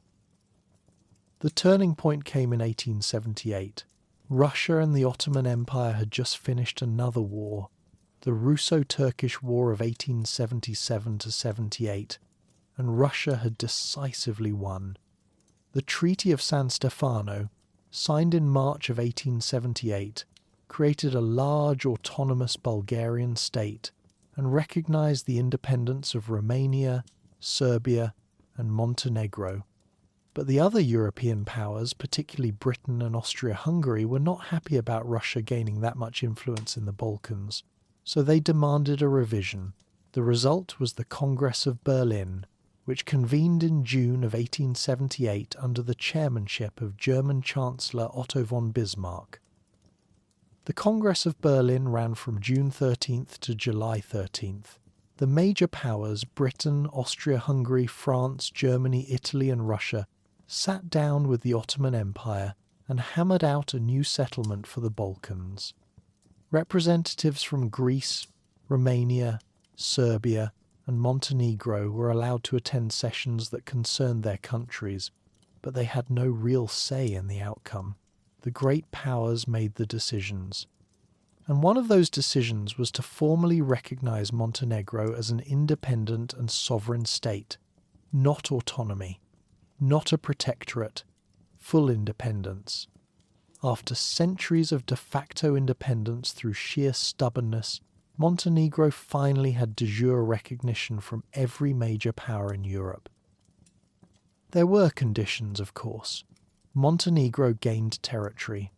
The turning point came in 1878. Russia and the Ottoman Empire had just finished another war, the Russo-Turkish War of 1877-78, and Russia had decisively won. The Treaty of San Stefano, signed in March of 1878, created a large autonomous Bulgarian state and recognized the independence of Romania, Serbia, and Montenegro. But the other European powers, particularly Britain and Austria-Hungary, were not happy about Russia gaining that much influence in the Balkans, so they demanded a revision. The result was the Congress of Berlin, which convened in June of 1878 under the chairmanship of German Chancellor Otto von Bismarck. The Congress of Berlin ran from June 13th to July 13th. The major powers, Britain, Austria-Hungary, France, Germany, Italy and Russia, sat down with the Ottoman Empire and hammered out a new settlement for the Balkans. Representatives from Greece, Romania, Serbia, and Montenegro were allowed to attend sessions that concerned their countries, but they had no real say in the outcome. The great powers made the decisions. And one of those decisions was to formally recognize Montenegro as an independent and sovereign state, not autonomy, not a protectorate, full independence. After centuries of de facto independence through sheer stubbornness, Montenegro finally had de jure recognition from every major power in Europe. There were conditions, of course. Montenegro gained territory,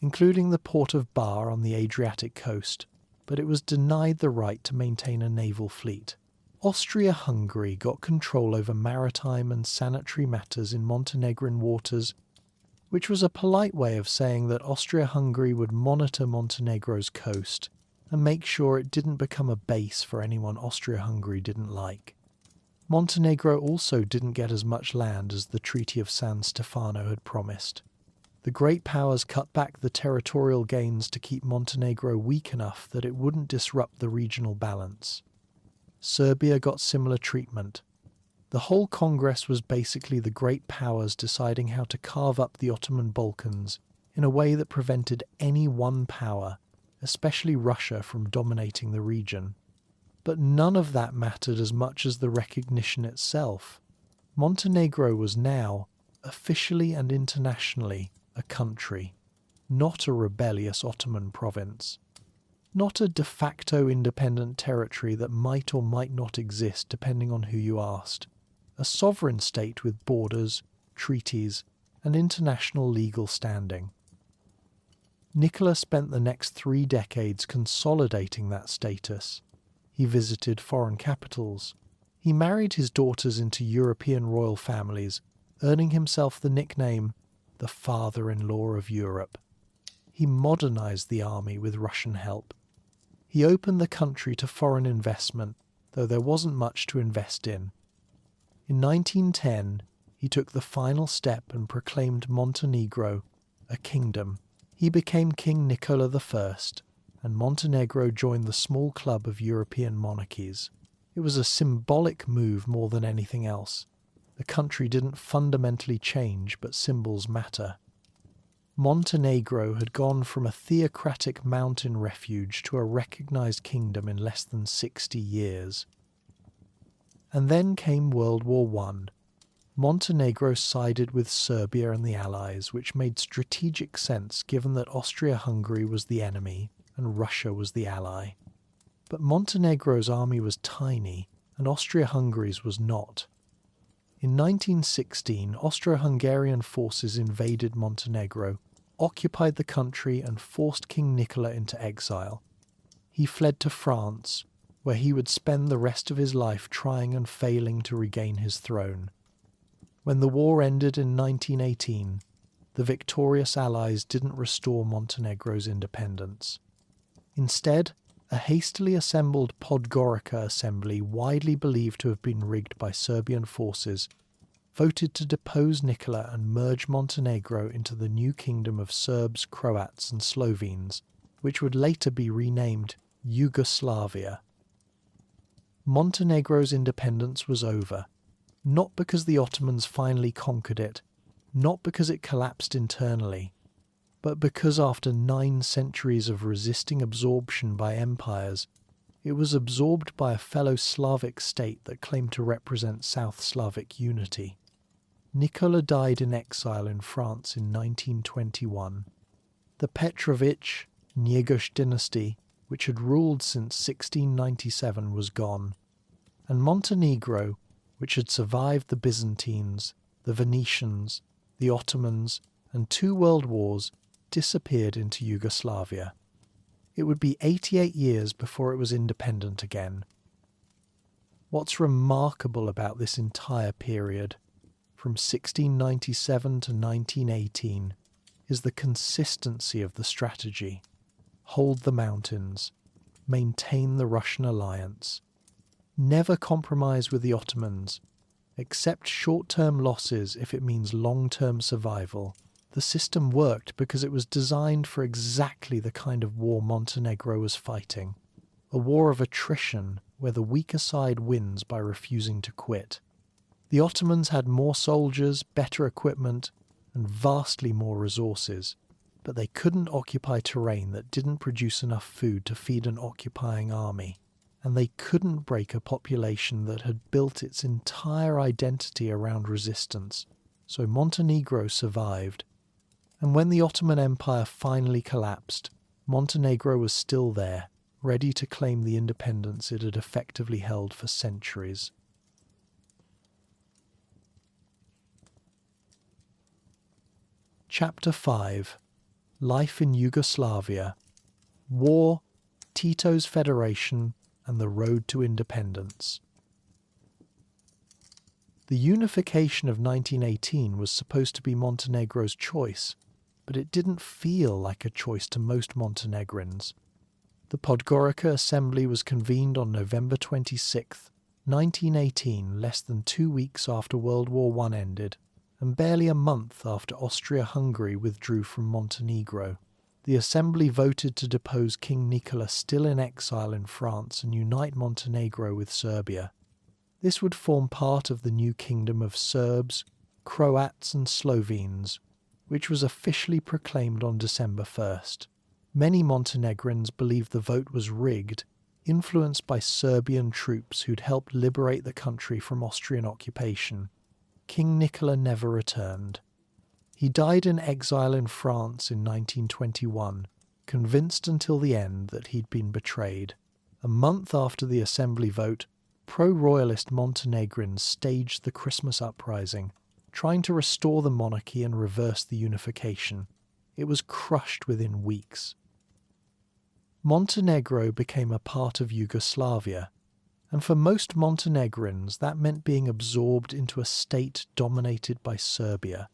including the port of Bar on the Adriatic coast, but it was denied the right to maintain a naval fleet. Austria-Hungary got control over maritime and sanitary matters in Montenegrin waters, which was a polite way of saying that Austria-Hungary would monitor Montenegro's coast and make sure it didn't become a base for anyone Austria-Hungary didn't like. Montenegro also didn't get as much land as the Treaty of San Stefano had promised. The great powers cut back the territorial gains to keep Montenegro weak enough that it wouldn't disrupt the regional balance. Serbia got similar treatment. The whole Congress was basically the great powers deciding how to carve up the Ottoman Balkans in a way that prevented any one power, especially Russia, from dominating the region. But none of that mattered as much as the recognition itself. Montenegro was now, officially and internationally, a country, not a rebellious Ottoman province. Not a de facto independent territory that might or might not exist depending on who you asked. A sovereign state with borders, treaties, and international legal standing. Nikola spent the next 3 decades consolidating that status. He visited foreign capitals. He married his daughters into European royal families, earning himself the nickname the father-in-law of Europe. He modernized the army with Russian help. He opened the country to foreign investment, though there wasn't much to invest in. In 1910, he took the final step and proclaimed Montenegro a kingdom. He became King Nikola I, and Montenegro joined the small club of European monarchies. It was a symbolic move more than anything else. The country didn't fundamentally change, but symbols matter. Montenegro had gone from a theocratic mountain refuge to a recognized kingdom in less than 60 years. And then came World War I. Montenegro sided with Serbia and the Allies, which made strategic sense given that Austria-Hungary was the enemy and Russia was the ally. But Montenegro's army was tiny, and Austria-Hungary's was not. In 1916, Austro-Hungarian forces invaded Montenegro, occupied the country and forced King Nikola into exile. He fled to France, where he would spend the rest of his life trying and failing to regain his throne. When the war ended in 1918, the victorious Allies didn't restore Montenegro's independence. Instead, a hastily assembled Podgorica assembly, widely believed to have been rigged by Serbian forces, voted to depose Nikola and merge Montenegro into the new kingdom of Serbs, Croats and Slovenes, which would later be renamed Yugoslavia. Montenegro's independence was over, not because the Ottomans finally conquered it, not because it collapsed internally, but because after 9 centuries of resisting absorption by empires, it was absorbed by a fellow Slavic state that claimed to represent South Slavic unity. Nikola died in exile in France in 1921. The Petrović-Njegoš dynasty, which had ruled since 1697, was gone, and Montenegro, which had survived the Byzantines, the Venetians, the Ottomans, and 2 world wars, disappeared into Yugoslavia. It would be 88 years before it was independent again. What's remarkable about this entire period, from 1697 to 1918, is the consistency of the strategy. Hold the mountains, maintain the Russian alliance, never compromise with the Ottomans, accept short-term losses if it means long-term survival. The system worked because it was designed for exactly the kind of war Montenegro was fighting, a war of attrition where the weaker side wins by refusing to quit. The Ottomans had more soldiers, better equipment, and vastly more resources, but they couldn't occupy terrain that didn't produce enough food to feed an occupying army, and they couldn't break a population that had built its entire identity around resistance, so Montenegro survived. And when the Ottoman Empire finally collapsed, Montenegro was still there, ready to claim the independence it had effectively held for centuries. Chapter 5. Life in Yugoslavia. War, Tito's Federation, and the Road to Independence. The unification of 1918 was supposed to be Montenegro's choice, but it didn't feel like a choice to most Montenegrins. The Podgorica Assembly was convened on November 26, 1918, less than 2 weeks after World War I ended, and barely a month after Austria-Hungary withdrew from Montenegro. The assembly voted to depose King Nicholas, still in exile in France, and unite Montenegro with Serbia. This would form part of the new kingdom of Serbs, Croats and Slovenes, which was officially proclaimed on December 1st. Many Montenegrins believed the vote was rigged, influenced by Serbian troops who'd helped liberate the country from Austrian occupation. King Nicola never returned. He died in exile in France in 1921, convinced until the end that he'd been betrayed. A month after the assembly vote, pro-royalist Montenegrins staged the Christmas uprising, trying to restore the monarchy and reverse the unification. It was crushed within weeks. Montenegro became a part of Yugoslavia, and for most Montenegrins that meant being absorbed into a state dominated by Serbia.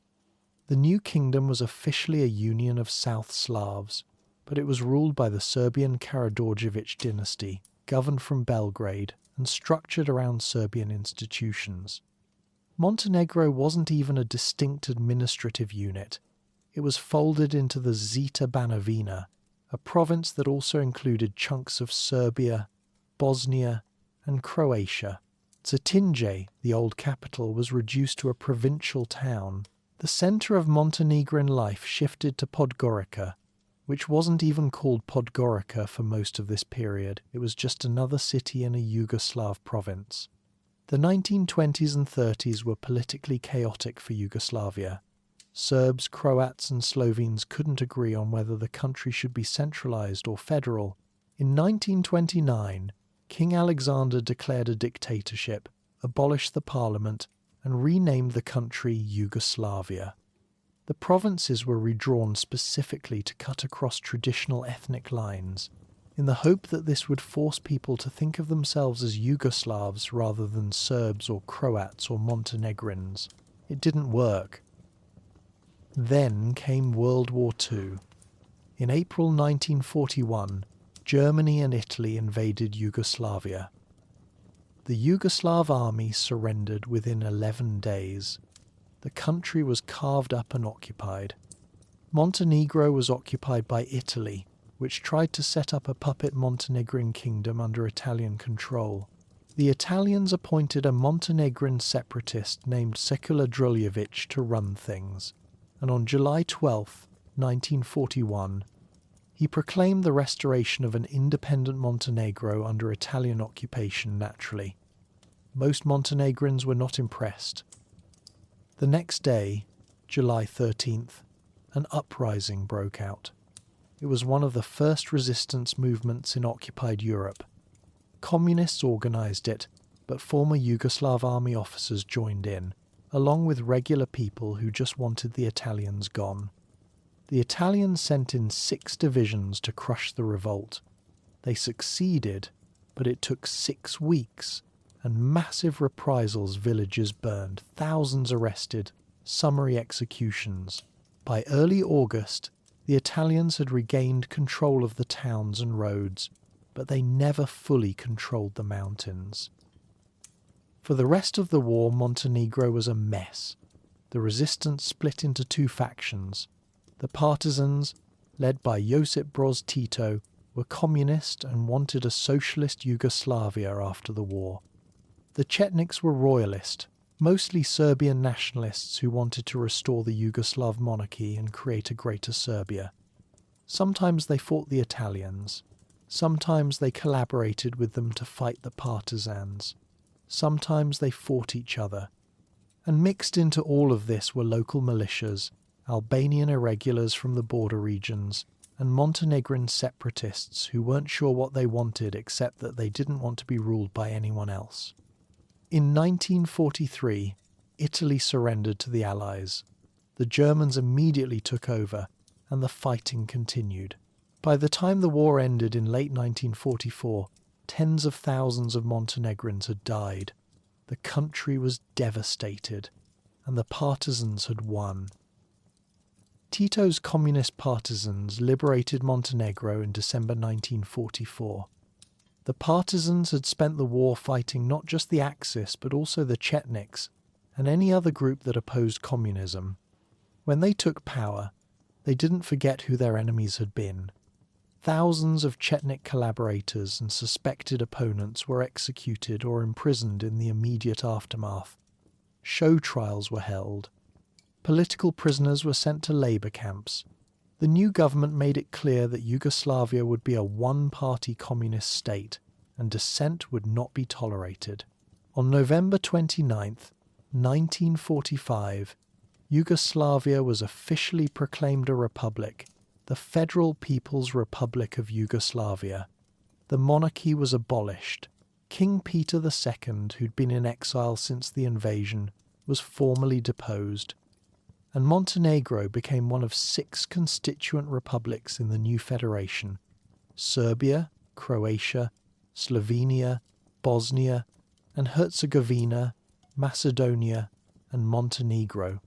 The new kingdom was officially a union of South Slavs, but it was ruled by the Serbian Karađorđević dynasty, governed from Belgrade and structured around Serbian institutions. Montenegro wasn't even a distinct administrative unit. It was folded into the Zeta Banovina, a province that also included chunks of Serbia, Bosnia, and Croatia. Cetinje, the old capital, was reduced to a provincial town. The centre of Montenegrin life shifted to Podgorica, which wasn't even called Podgorica for most of this period. It was just another city in a Yugoslav province. The 1920s and 30s were politically chaotic for Yugoslavia. Serbs, Croats and Slovenes couldn't agree on whether the country should be centralised or federal. In 1929, King Alexander declared a dictatorship, abolished the parliament, and renamed the country Yugoslavia. The provinces were redrawn specifically to cut across traditional ethnic lines, in the hope that this would force people to think of themselves as Yugoslavs rather than Serbs or Croats or Montenegrins. It didn't work. Then came World War II. In April 1941, Germany and Italy invaded Yugoslavia. The Yugoslav army surrendered within 11 days. The country was carved up and occupied. Montenegro was occupied by Italy, which tried to set up a puppet Montenegrin kingdom under Italian control. The Italians appointed a Montenegrin separatist named Sekula Druljević to run things, and on July 12, 1941, he proclaimed the restoration of an independent Montenegro under Italian occupation naturally. Most Montenegrins were not impressed. The next day, July 13th, an uprising broke out. It was one of the first resistance movements in occupied Europe. Communists organised it, but former Yugoslav army officers joined in, along with regular people who just wanted the Italians gone. The Italians sent in 6 divisions to crush the revolt. They succeeded, but it took 6 weeks, and massive reprisals, villages burned, thousands arrested, summary executions. By early August, the Italians had regained control of the towns and roads, but they never fully controlled the mountains. For the rest of the war, Montenegro was a mess. The resistance split into 2 factions. The Partisans, led by Josip Broz Tito, were communist and wanted a socialist Yugoslavia after the war. The Chetniks were royalist, mostly Serbian nationalists who wanted to restore the Yugoslav monarchy and create a greater Serbia. Sometimes they fought the Italians. Sometimes they collaborated with them to fight the partisans. Sometimes they fought each other. And mixed into all of this were local militias, Albanian irregulars from the border regions, and Montenegrin separatists who weren't sure what they wanted except that they didn't want to be ruled by anyone else. In 1943, Italy surrendered to the Allies. The Germans immediately took over, and the fighting continued. By the time the war ended in late 1944, tens of thousands of Montenegrins had died. The country was devastated, and the partisans had won. Tito's communist partisans liberated Montenegro in December 1944. The partisans had spent the war fighting not just the Axis but also the Chetniks, and any other group that opposed communism. When they took power, they didn't forget who their enemies had been. Thousands of Chetnik collaborators and suspected opponents were executed or imprisoned in the immediate aftermath. Show trials were held. Political prisoners were sent to labour camps. The new government made it clear that Yugoslavia would be a one-party communist state, and dissent would not be tolerated. On November 29th, 1945, Yugoslavia was officially proclaimed a republic, the Federal People's Republic of Yugoslavia. The monarchy was abolished. King Peter II, who'd been in exile since the invasion, was formally deposed, and Montenegro became one of 6 constituent republics in the new federation: Serbia, Croatia, Slovenia, Bosnia and Herzegovina, Macedonia and Montenegro.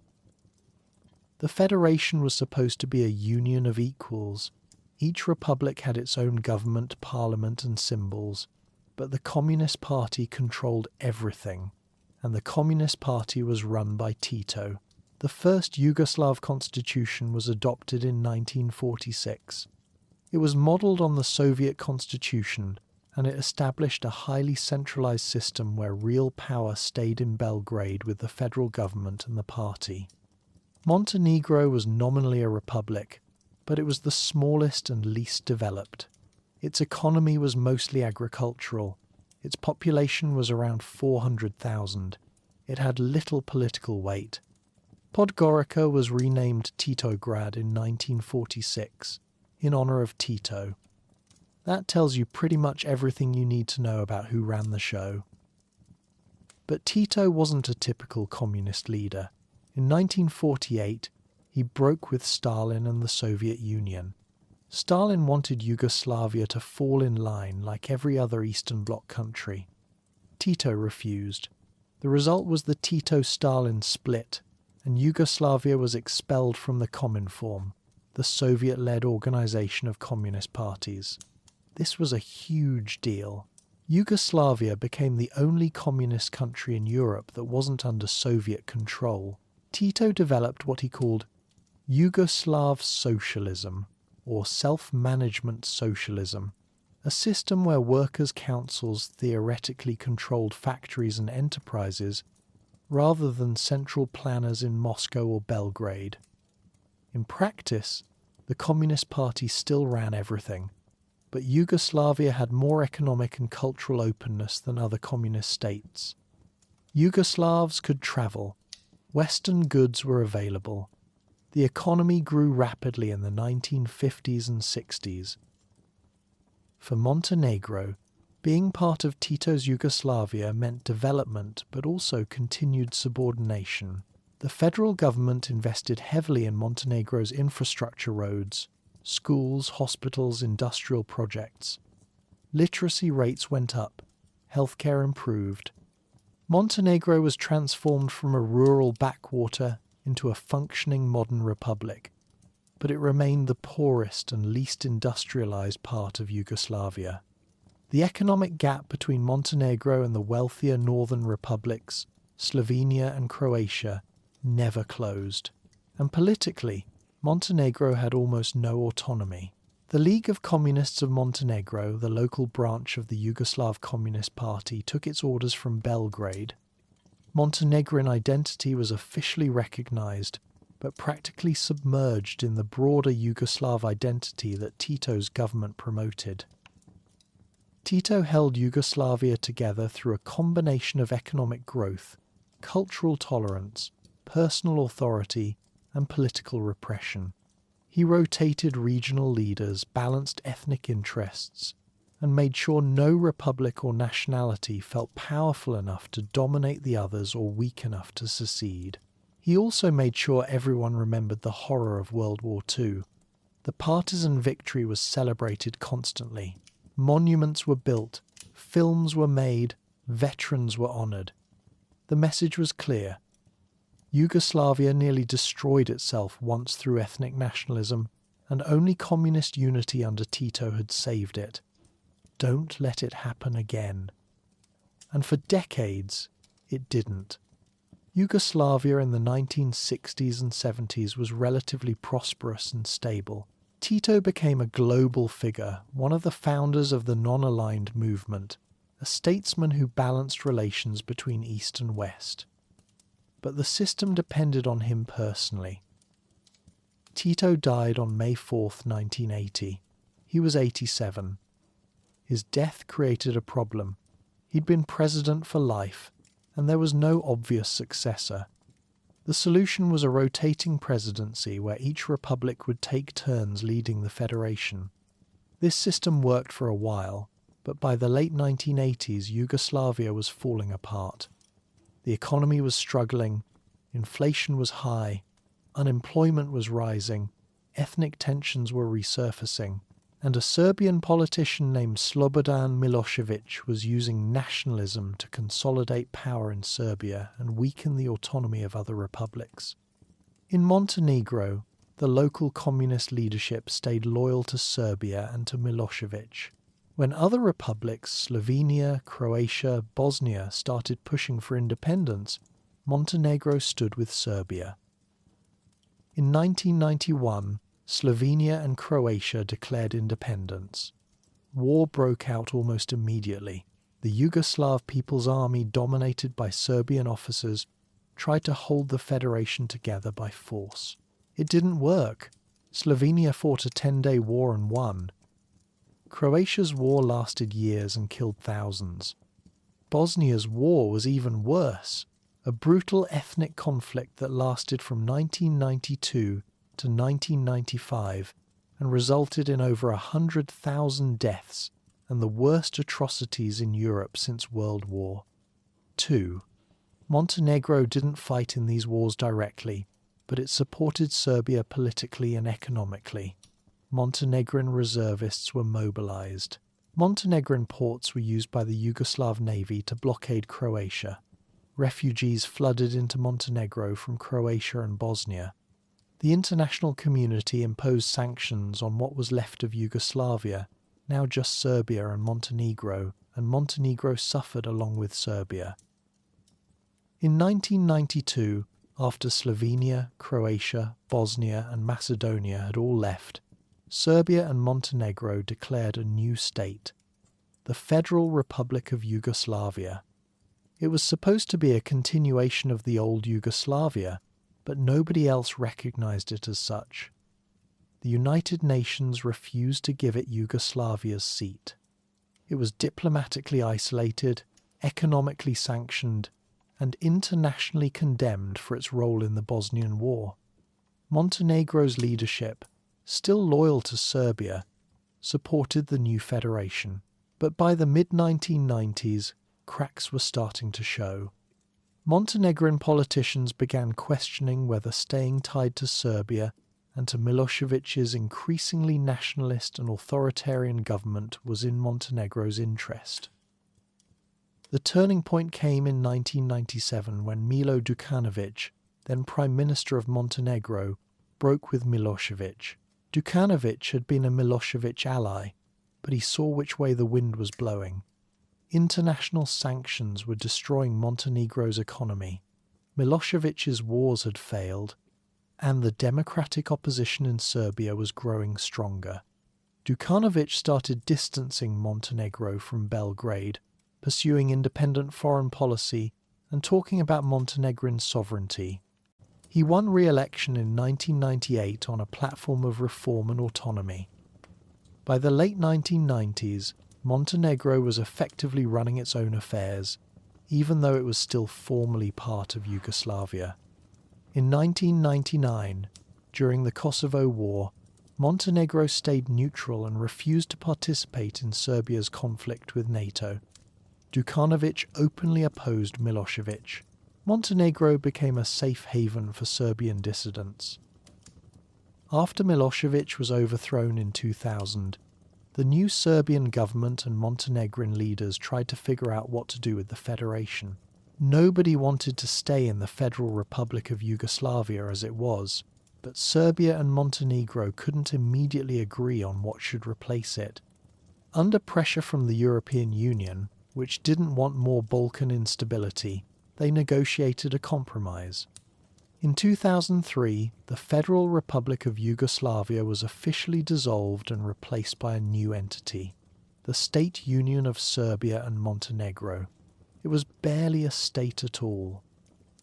The federation was supposed to be a union of equals. Each republic had its own government, parliament and symbols, but the Communist Party controlled everything, and the Communist Party was run by Tito. The first Yugoslav constitution was adopted in 1946. It was modelled on the Soviet constitution, and it established a highly centralised system where real power stayed in Belgrade with the federal government and the party. Montenegro was nominally a republic, but it was the smallest and least developed. Its economy was mostly agricultural. Its population was around 400,000. It had little political weight. Podgorica was renamed Titograd in 1946, in honour of Tito. That tells you pretty much everything you need to know about who ran the show. But Tito wasn't a typical communist leader. In 1948, he broke with Stalin and the Soviet Union. Stalin wanted Yugoslavia to fall in line like every other Eastern Bloc country. Tito refused. The result was the Tito-Stalin split, and Yugoslavia was expelled from the Cominform, the Soviet-led organization of communist parties. This was a huge deal. Yugoslavia became the only communist country in Europe that wasn't under Soviet control. Tito developed what he called Yugoslav socialism, or self-management socialism, a system where workers' councils theoretically controlled factories and enterprises rather than central planners in Moscow or Belgrade. In practice, the Communist Party still ran everything, but Yugoslavia had more economic and cultural openness than other communist states. Yugoslavs could travel. Western goods were available. The economy grew rapidly in the 1950s and 60s. For Montenegro, being part of Tito's Yugoslavia meant development but also continued subordination. The federal government invested heavily in Montenegro's infrastructure roads, schools, hospitals, industrial projects. Literacy rates went up, healthcare improved. Montenegro was transformed from a rural backwater into a functioning modern republic, but it remained the poorest and least industrialized part of Yugoslavia. The economic gap between Montenegro and the wealthier northern republics, Slovenia and Croatia, never closed. And politically, Montenegro had almost no autonomy. The League of Communists of Montenegro, the local branch of the Yugoslav Communist Party, took its orders from Belgrade. Montenegrin identity was officially recognized, but practically submerged in the broader Yugoslav identity that Tito's government promoted. Tito held Yugoslavia together through a combination of economic growth, cultural tolerance, personal authority, and political repression. He rotated regional leaders, balanced ethnic interests, and made sure no republic or nationality felt powerful enough to dominate the others or weak enough to secede. He also made sure everyone remembered the horror of World War II. The partisan victory was celebrated constantly. Monuments were built, films were made, veterans were honoured. The message was clear. Yugoslavia nearly destroyed itself once through ethnic nationalism, and only communist unity under Tito had saved it. Don't let it happen again. And for decades, it didn't. Yugoslavia in the 1960s and 70s was relatively prosperous and stable. Tito became a global figure, one of the founders of the non-aligned movement, a statesman who balanced relations between East and West. But the system depended on him personally. Tito died on May 4, 1980. He was 87. His death created a problem. He'd been president for life, and there was no obvious successor. The solution was a rotating presidency where each republic would take turns leading the federation. This system worked for a while, but by the late 1980s, Yugoslavia was falling apart. The economy was struggling, inflation was high, unemployment was rising, ethnic tensions were resurfacing, and a Serbian politician named Slobodan Milošević was using nationalism to consolidate power in Serbia and weaken the autonomy of other republics. In Montenegro, the local communist leadership stayed loyal to Serbia and to Milošević. When other republics, Slovenia, Croatia, Bosnia, started pushing for independence, Montenegro stood with Serbia. In 1991, Slovenia and Croatia declared independence. War broke out almost immediately. The Yugoslav People's Army, dominated by Serbian officers, tried to hold the federation together by force. It didn't work. Slovenia fought a 10-day war and won. Croatia's war lasted years and killed thousands. Bosnia's war was even worse, a brutal ethnic conflict that lasted from 1992 to 1995 and resulted in over 100,000 deaths and the worst atrocities in Europe since World War II. Montenegro didn't fight in these wars directly, but it supported Serbia politically and economically. Montenegrin reservists were mobilized. Montenegrin ports were used by the Yugoslav Navy to blockade Croatia. Refugees flooded into Montenegro from Croatia and Bosnia. The international community imposed sanctions on what was left of Yugoslavia, now just Serbia and Montenegro suffered along with Serbia. In 1992, after Slovenia, Croatia, Bosnia and Macedonia had all left, Serbia and Montenegro declared a new state, the Federal Republic of Yugoslavia. It was supposed to be a continuation of the old Yugoslavia, but nobody else recognized it as such. The United Nations refused to give it Yugoslavia's seat. It was diplomatically isolated, economically sanctioned, and internationally condemned for its role in the Bosnian War. Montenegro's leadership, still loyal to Serbia, supported the new federation, but by the mid-1990s, cracks were starting to show. Montenegrin politicians began questioning whether staying tied to Serbia and to Milošević's increasingly nationalist and authoritarian government was in Montenegro's interest. The turning point came in 1997 when Milo Đukanović, then Prime Minister of Montenegro, broke with Milošević. Đukanović had been a Milošević ally, but he saw which way the wind was blowing. International sanctions were destroying Montenegro's economy. Milošević's wars had failed, and the democratic opposition in Serbia was growing stronger. Đukanović started distancing Montenegro from Belgrade, pursuing independent foreign policy and talking about Montenegrin sovereignty. He won re-election in 1998 on a platform of reform and autonomy. By the late 1990s, Montenegro was effectively running its own affairs, even though it was still formally part of Yugoslavia. In 1999, during the Kosovo War, Montenegro stayed neutral and refused to participate in Serbia's conflict with NATO. Đukanović openly opposed Milošević. Montenegro became a safe haven for Serbian dissidents. After Milošević was overthrown in 2000, the new Serbian government and Montenegrin leaders tried to figure out what to do with the federation. Nobody wanted to stay in the Federal Republic of Yugoslavia as it was, but Serbia and Montenegro couldn't immediately agree on what should replace it. Under pressure from the European Union, which didn't want more Balkan instability, they negotiated a compromise. In 2003, the Federal Republic of Yugoslavia was officially dissolved and replaced by a new entity, the State Union of Serbia and Montenegro. It was barely a state at all.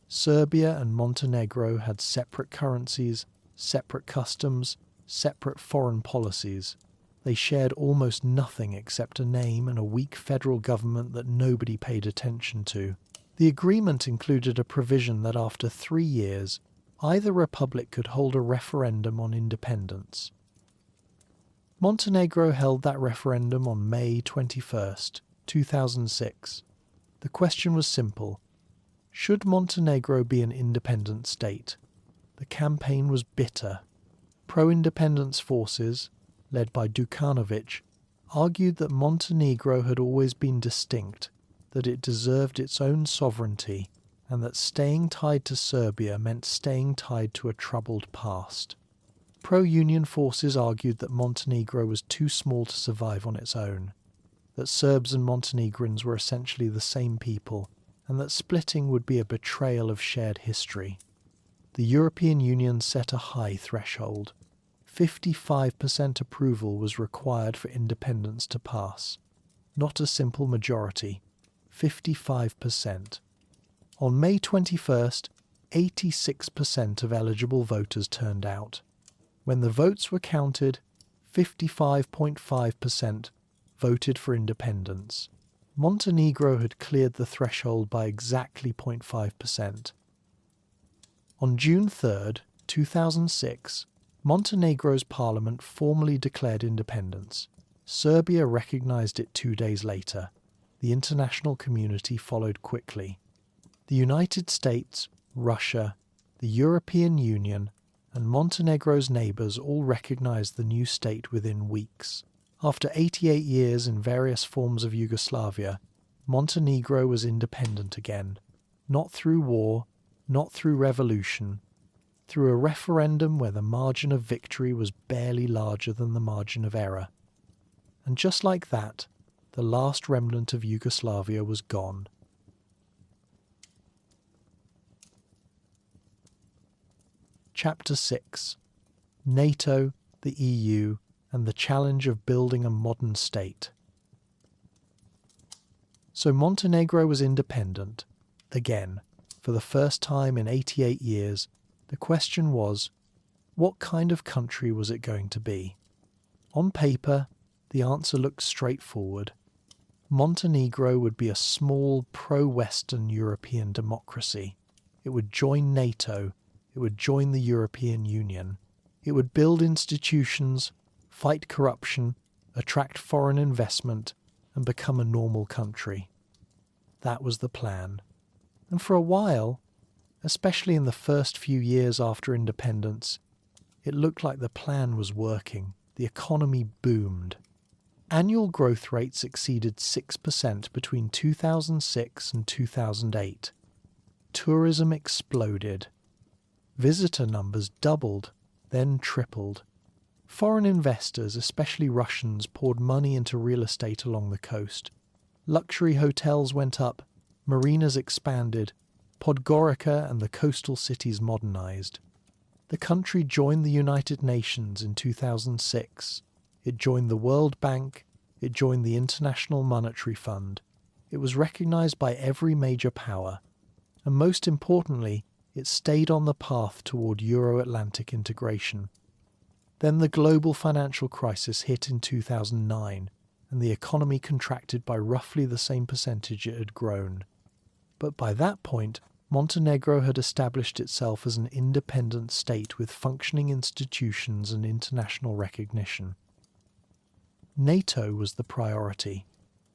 Serbia and Montenegro had separate currencies, separate customs, separate foreign policies. They shared almost nothing except a name and a weak federal government that nobody paid attention to. The agreement included a provision that after 3 years, either republic could hold a referendum on independence. Montenegro held that referendum on May 21st, 2006. The question was simple. Should Montenegro be an independent state? The campaign was bitter. Pro-independence forces, led by Đukanović, argued that Montenegro had always been distinct, that it deserved its own sovereignty, and that staying tied to Serbia meant staying tied to a troubled past. Pro-Union forces argued that Montenegro was too small to survive on its own, that Serbs and Montenegrins were essentially the same people, and that splitting would be a betrayal of shared history. The European Union set a high threshold. 55% approval was required for independence to pass. Not a simple majority. 55%. On May 21st, 86% of eligible voters turned out. When the votes were counted, 55.5% voted for independence. Montenegro had cleared the threshold by exactly 0.5%. On June 3rd, 2006, Montenegro's parliament formally declared independence. Serbia recognized it 2 days later. The international community followed quickly. The United States, Russia, the European Union, and Montenegro's neighbours all recognized the new state within weeks. After 88 years in various forms of Yugoslavia, Montenegro was independent again, not through war, not through revolution, through a referendum where the margin of victory was barely larger than the margin of error. And just like that, the last remnant of Yugoslavia was gone. Chapter 6. NATO, the EU, and the challenge of building a modern state. So Montenegro was independent, again, for the first time in 88 years. The question was, what kind of country was it going to be? On paper, the answer looked straightforward. Montenegro would be a small pro-Western European democracy. It would join NATO. It would join the European Union. It would build institutions, fight corruption, attract foreign investment, and become a normal country. That was the plan. And for a while, especially in the first few years after independence, it looked like the plan was working. The economy boomed. Annual growth rates exceeded 6% between 2006 and 2008. Tourism exploded. Visitor numbers doubled, then tripled. Foreign investors, especially Russians, poured money into real estate along the coast. Luxury hotels went up, marinas expanded, Podgorica and the coastal cities modernized. The country joined the United Nations in 2006. It joined the World Bank. It joined the International Monetary Fund. It was recognized by every major power. And most importantly, it stayed on the path toward Euro-Atlantic integration. Then the global financial crisis hit in 2009, and the economy contracted by roughly the same percentage it had grown. But by that point, Montenegro had established itself as an independent state with functioning institutions and international recognition. NATO was the priority.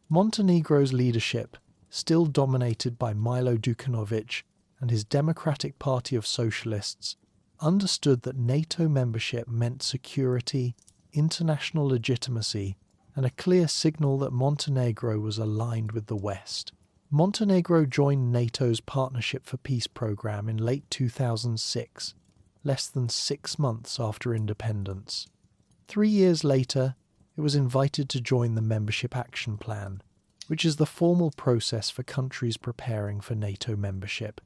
Montenegro's leadership, still dominated by Milo Đukanović and his Democratic Party of Socialists, understood that NATO membership meant security, international legitimacy, and a clear signal that Montenegro was aligned with the West. Montenegro joined NATO's Partnership for Peace program in late 2006, less than 6 months after independence. 3 years later, it was invited to join the Membership Action Plan. which is the formal process for countries preparing for NATO membership.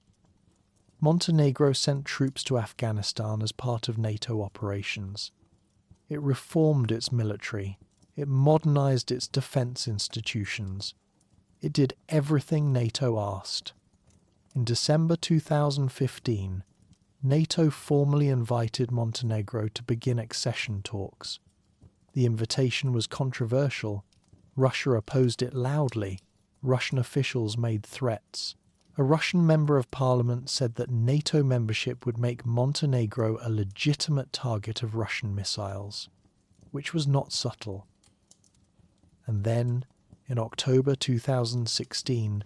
Montenegro sent troops to Afghanistan as part of NATO operations. It reformed its military. It modernized its defense institutions. It did everything NATO asked. In December 2015, NATO formally invited Montenegro to begin accession talks. The invitation was controversial. Russia opposed it loudly. Russian officials made threats. A Russian member of parliament said that NATO membership would make Montenegro a legitimate target of Russian missiles, which was not subtle. And then, in October 2016,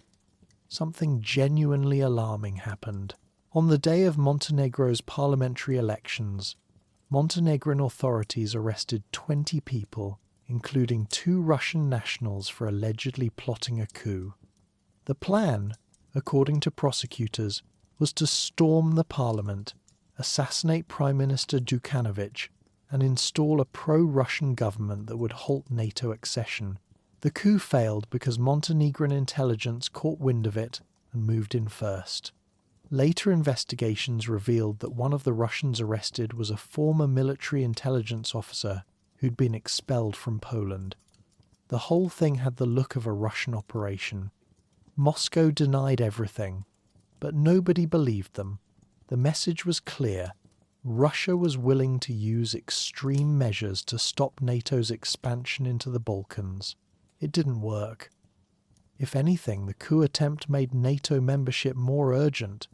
something genuinely alarming happened. On the day of Montenegro's parliamentary elections, Montenegrin authorities arrested 20 people, including 2 Russian nationals, for allegedly plotting a coup. The plan, according to prosecutors, was to storm the parliament, assassinate Prime Minister Đukanović, and install a pro-Russian government that would halt NATO accession. The coup failed because Montenegrin intelligence caught wind of it and moved in first. Later investigations revealed that one of the Russians arrested was a former military intelligence officer who'd been expelled from Poland. The whole thing had the look of a Russian operation. Moscow denied everything, but nobody believed them. The message was clear. Russia was willing to use extreme measures to stop NATO's expansion into the Balkans. It didn't work. If anything, the coup attempt made NATO membership more urgent.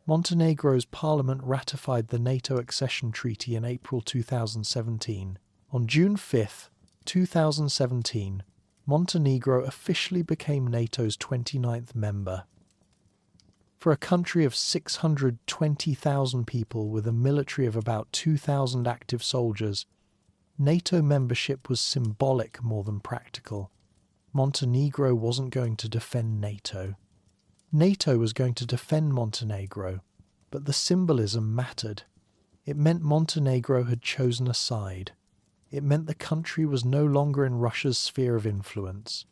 Montenegro's parliament ratified the NATO accession treaty in April 2017. On June 5, 2017, Montenegro officially became NATO's 29th member. For a country of 620,000 people with a military of about 2,000 active soldiers, NATO membership was symbolic more than practical. Montenegro wasn't going to defend NATO. NATO was going to defend Montenegro, but the symbolism mattered. It meant Montenegro had chosen a side. It meant the country was no longer in Russia's sphere of influence.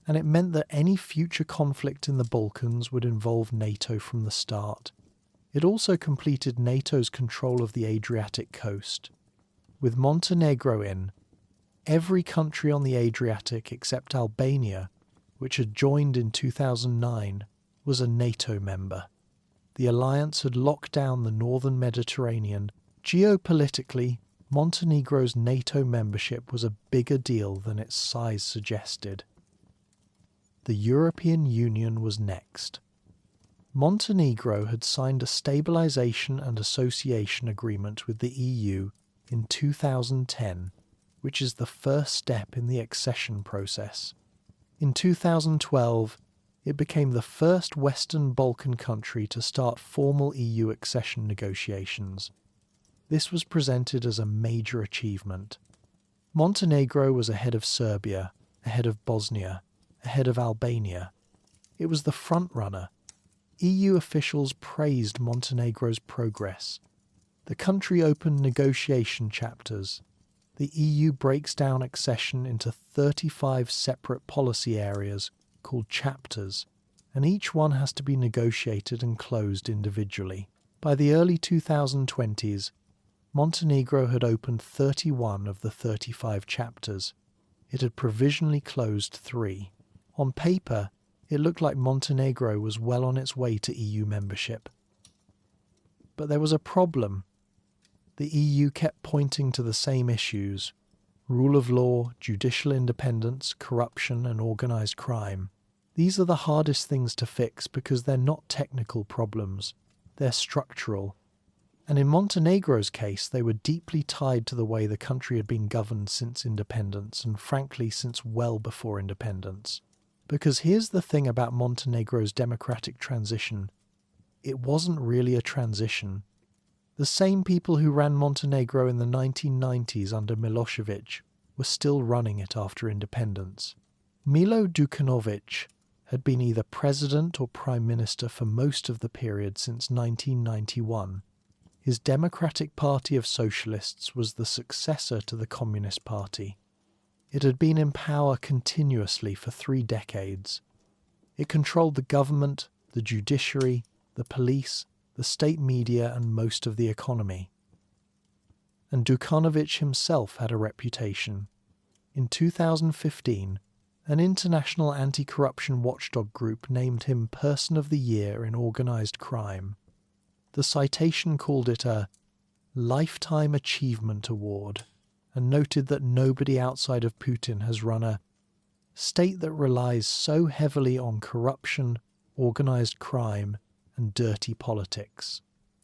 And it meant that any future conflict in the Balkans would involve NATO from the start. It also completed NATO's control of the Adriatic coast. With Montenegro in, every country on the Adriatic except Albania, which had joined in 2009, was a NATO member. The alliance had locked down the northern Mediterranean. Geopolitically, Montenegro's NATO membership was a bigger deal than its size suggested. The European Union was next. Montenegro had signed a stabilization and association agreement with the EU in 2010, which is the first step in the accession process. In 2012, it became the first Western Balkan country to start formal EU accession negotiations. This was presented as a major achievement. Montenegro was ahead of Serbia, ahead of Bosnia, ahead of Albania. It was the front-runner. EU officials praised Montenegro's progress. The country opened negotiation chapters. The EU breaks down accession into 35 separate policy areas called chapters, and each one has to be negotiated and closed individually. By the early 2020s, Montenegro had opened 31 of the 35 chapters. It had provisionally closed 3. On paper, it looked like Montenegro was well on its way to EU membership. But there was a problem. The EU kept pointing to the same issues: rule of law, judicial independence, corruption, and organised crime. These are the hardest things to fix because they're not technical problems, they're structural. And in Montenegro's case, they were deeply tied to the way the country had been governed since independence, and frankly since well before independence. Because here's the thing about Montenegro's democratic transition: it wasn't really a transition. The same people who ran Montenegro in the 1990s under Milosevic were still running it after independence. Milo Đukanović had been either president or prime minister for most of the period since 1991. His Democratic Party of Socialists was the successor to the Communist Party. It had been in power continuously for 3 decades. It controlled the government, the judiciary, the police, the state media, and most of the economy. And Đukanović himself had a reputation. In 2015, an international anti-corruption watchdog group named him Person of the Year in Organized Crime. The citation called it a Lifetime Achievement Award and noted that nobody outside of Putin has run a state that relies so heavily on corruption, organized crime, and dirty politics.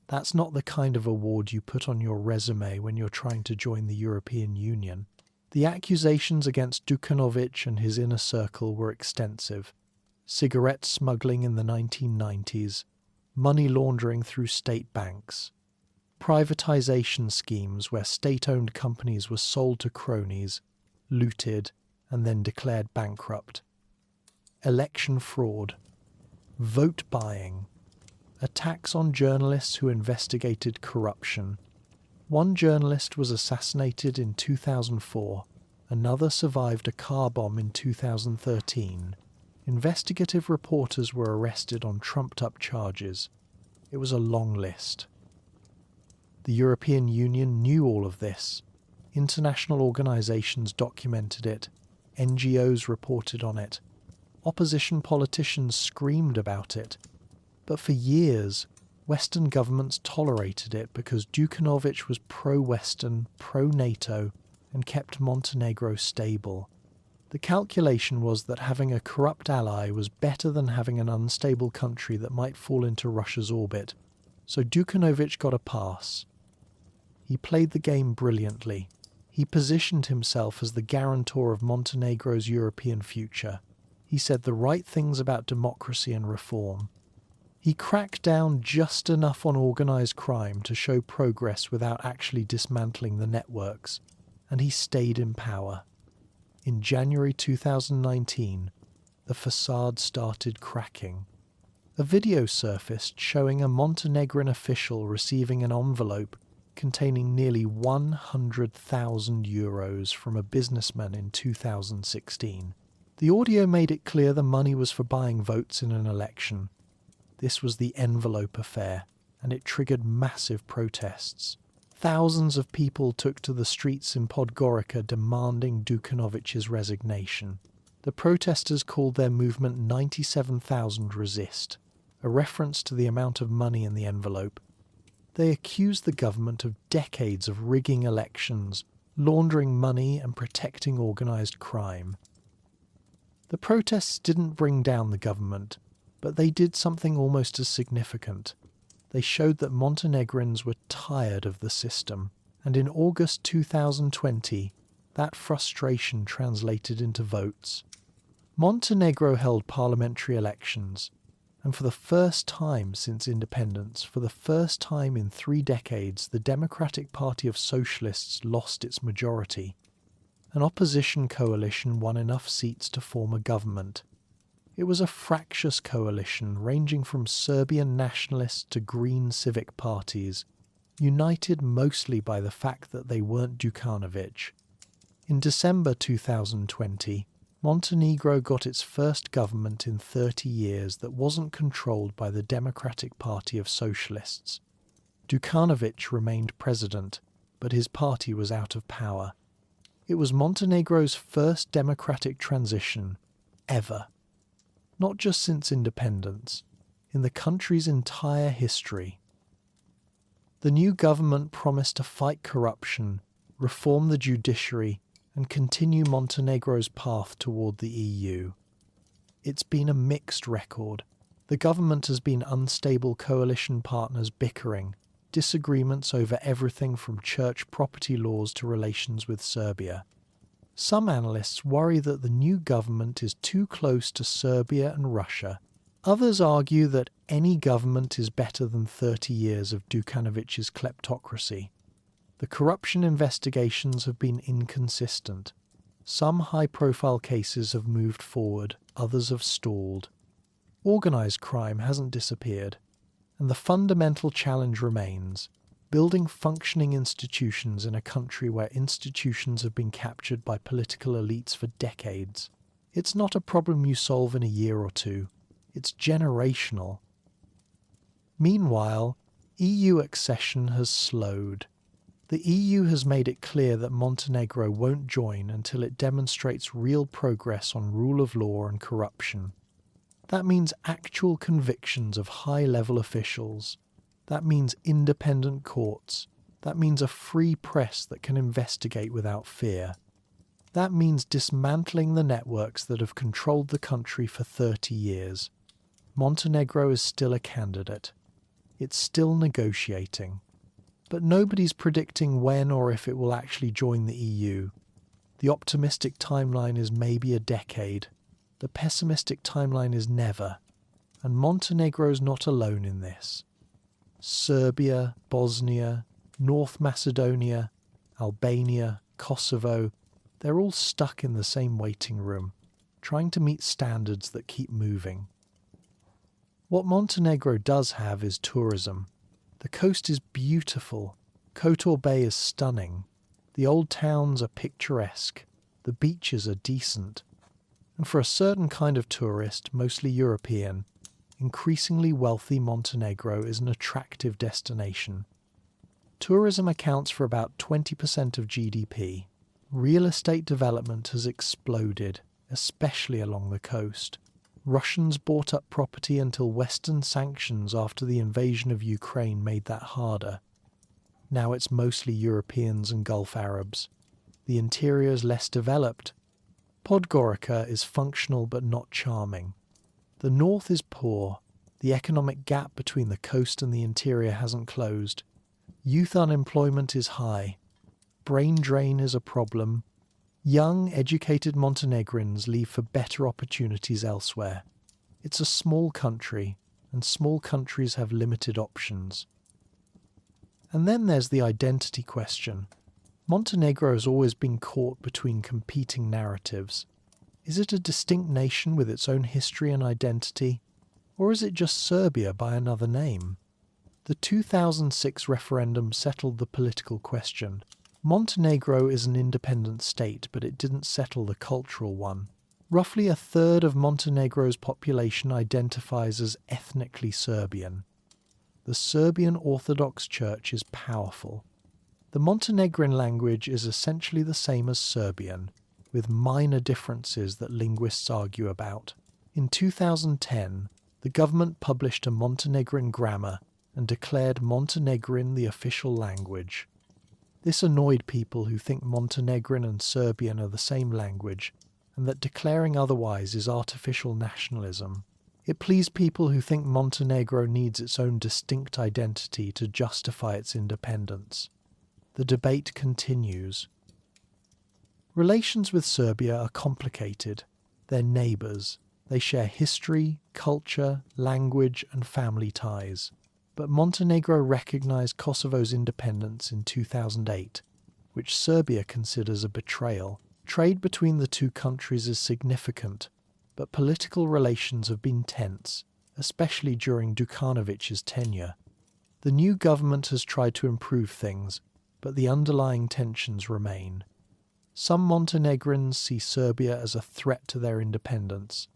That's not the kind of award you put on your resume when you're trying to join the European Union. The accusations against Đukanović and his inner circle were extensive. Cigarette smuggling in the 1990s, money laundering through state banks, privatization schemes where state-owned companies were sold to cronies, looted, and then declared bankrupt, election fraud, vote buying, attacks on journalists who investigated corruption. One journalist was assassinated in 2004, another survived a car bomb in 2013. Investigative reporters were arrested on trumped-up charges. It was a long list. The European Union knew all of this. International organizations documented it. NGOs reported on it. Opposition politicians screamed about it. But for years, Western governments tolerated it because Đukanović was pro-Western, pro-NATO, and kept Montenegro stable. The calculation was that having a corrupt ally was better than having an unstable country that might fall into Russia's orbit, so Đukanović got a pass. He played the game brilliantly. He positioned himself as the guarantor of Montenegro's European future. He said the right things about democracy and reform. He cracked down just enough on organized crime to show progress without actually dismantling the networks, and he stayed in power. In January 2019, the facade started cracking. A video surfaced showing a Montenegrin official receiving an envelope containing nearly 100,000 euros from a businessman in 2016. The audio made it clear the money was for buying votes in an election. This was the envelope affair, and it triggered massive protests. Thousands of people took to the streets in Podgorica demanding Đukanović's resignation. The protesters called their movement 97,000 Resist, a reference to the amount of money in the envelope. They accused the government of decades of rigging elections, laundering money, and protecting organized crime. The protests didn't bring down the government, but they did something almost as significant. They showed that Montenegrins were tired of the system, and in August 2020, that frustration translated into votes. Montenegro held parliamentary elections, and for the first time since independence, for the first time in 3 decades, the Democratic Party of Socialists lost its majority. An opposition coalition won enough seats to form a government. It was a fractious coalition ranging from Serbian nationalists to green civic parties, united mostly by the fact that they weren't Đukanović. In December 2020, Montenegro got its first government in 30 years that wasn't controlled by the Democratic Party of Socialists. Đukanović remained president, but his party was out of power. It was Montenegro's first democratic transition ever. Not just since independence, in the country's entire history. The new government promised to fight corruption, reform the judiciary, and continue Montenegro's path toward the EU. It's been a mixed record. The government has been unstable coalition partners bickering, disagreements over everything from church property laws to relations with Serbia. Some analysts worry that the new government is too close to Serbia and Russia. Others argue that any government is better than 30 years of Đukanović's kleptocracy. The corruption investigations have been inconsistent. Some high-profile cases have moved forward, others have stalled. Organised crime hasn't disappeared, and the fundamental challenge remains. building functioning institutions in a country where institutions have been captured by political elites for decades. It's not a problem you solve in a year or two. It's generational. Meanwhile, EU accession has slowed. The EU has made it clear that Montenegro won't join until it demonstrates real progress on rule of law and corruption. That means actual convictions of high-level officials. That means independent courts. That means a free press that can investigate without fear. That means dismantling the networks that have controlled the country for 30 years. Montenegro is still a candidate. It's still negotiating. But nobody's predicting when or if it will actually join the EU. The optimistic timeline is maybe a decade. The pessimistic timeline is never. And Montenegro's not alone in this. Serbia, Bosnia, North Macedonia, Albania, Kosovo, they're all stuck in the same waiting room, trying to meet standards that keep moving. What Montenegro does have is tourism. The coast is beautiful. Kotor Bay is stunning. The old towns are picturesque. The beaches are decent. And for a certain kind of tourist, mostly European, increasingly wealthy Montenegro is an attractive destination. Tourism accounts for about 20% of GDP. Real estate development has exploded, especially along the coast. Russians bought up property until Western sanctions after the invasion of Ukraine made that harder. Now it's mostly Europeans and Gulf Arabs. The interior is less developed. Podgorica is functional but not charming. The north is poor. The economic gap between the coast and the interior hasn't closed. Youth unemployment is high. Brain drain is a problem. Young, educated Montenegrins leave for better opportunities elsewhere. It's a small country, and small countries have limited options. And then there's the identity question. Montenegro has always been caught between competing narratives. Is it a distinct nation with its own history and identity, or is it just Serbia by another name? The 2006 referendum settled the political question. Montenegro is an independent state, but it didn't settle the cultural one. Roughly a third of Montenegro's population identifies as ethnically Serbian. The Serbian Orthodox Church is powerful. The Montenegrin language is essentially the same as Serbian, with minor differences that linguists argue about. In 2010, the government published a Montenegrin grammar and declared Montenegrin the official language. This annoyed people who think Montenegrin and Serbian are the same language, and that declaring otherwise is artificial nationalism. It pleased people who think Montenegro needs its own distinct identity to justify its independence. The debate continues. Relations with Serbia are complicated. They're neighbours. They share history, culture, language, and family ties. But Montenegro recognised Kosovo's independence in 2008, which Serbia considers a betrayal. Trade between the two countries is significant, but political relations have been tense, especially during Đukanović's tenure. The new government has tried to improve things, but the underlying tensions remain. Some Montenegrins see Serbia as a threat to their independence.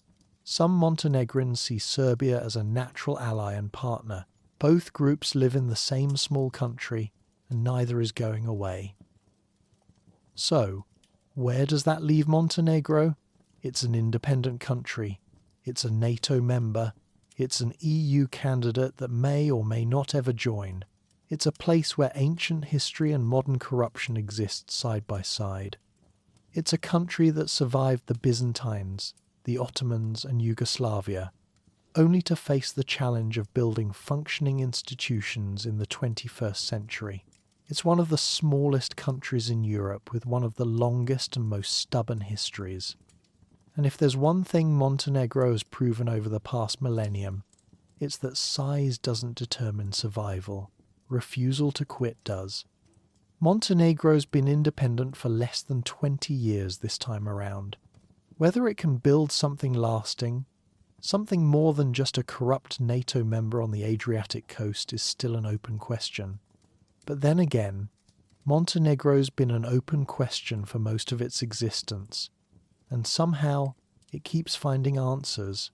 Some Montenegrins see Serbia as a natural ally and partner. Both groups live in the same small country, and neither is going away. So, where does that leave Montenegro? It's an independent country. It's a NATO member. It's an EU candidate that may or may not ever join. It's a place where ancient history and modern corruption exist side by side. It's a country that survived the Byzantines, the Ottomans and Yugoslavia, only to face the challenge of building functioning institutions in the 21st century. It's one of the smallest countries in Europe with one of the longest and most stubborn histories. And if there's one thing Montenegro has proven over the past millennium, it's that size doesn't determine survival. Refusal to quit does. Montenegro's been independent for less than 20 years this time around. Whether it can build something lasting, something more than just a corrupt NATO member on the Adriatic coast, is still an open question. But then again, Montenegro's been an open question for most of its existence, and somehow it keeps finding answers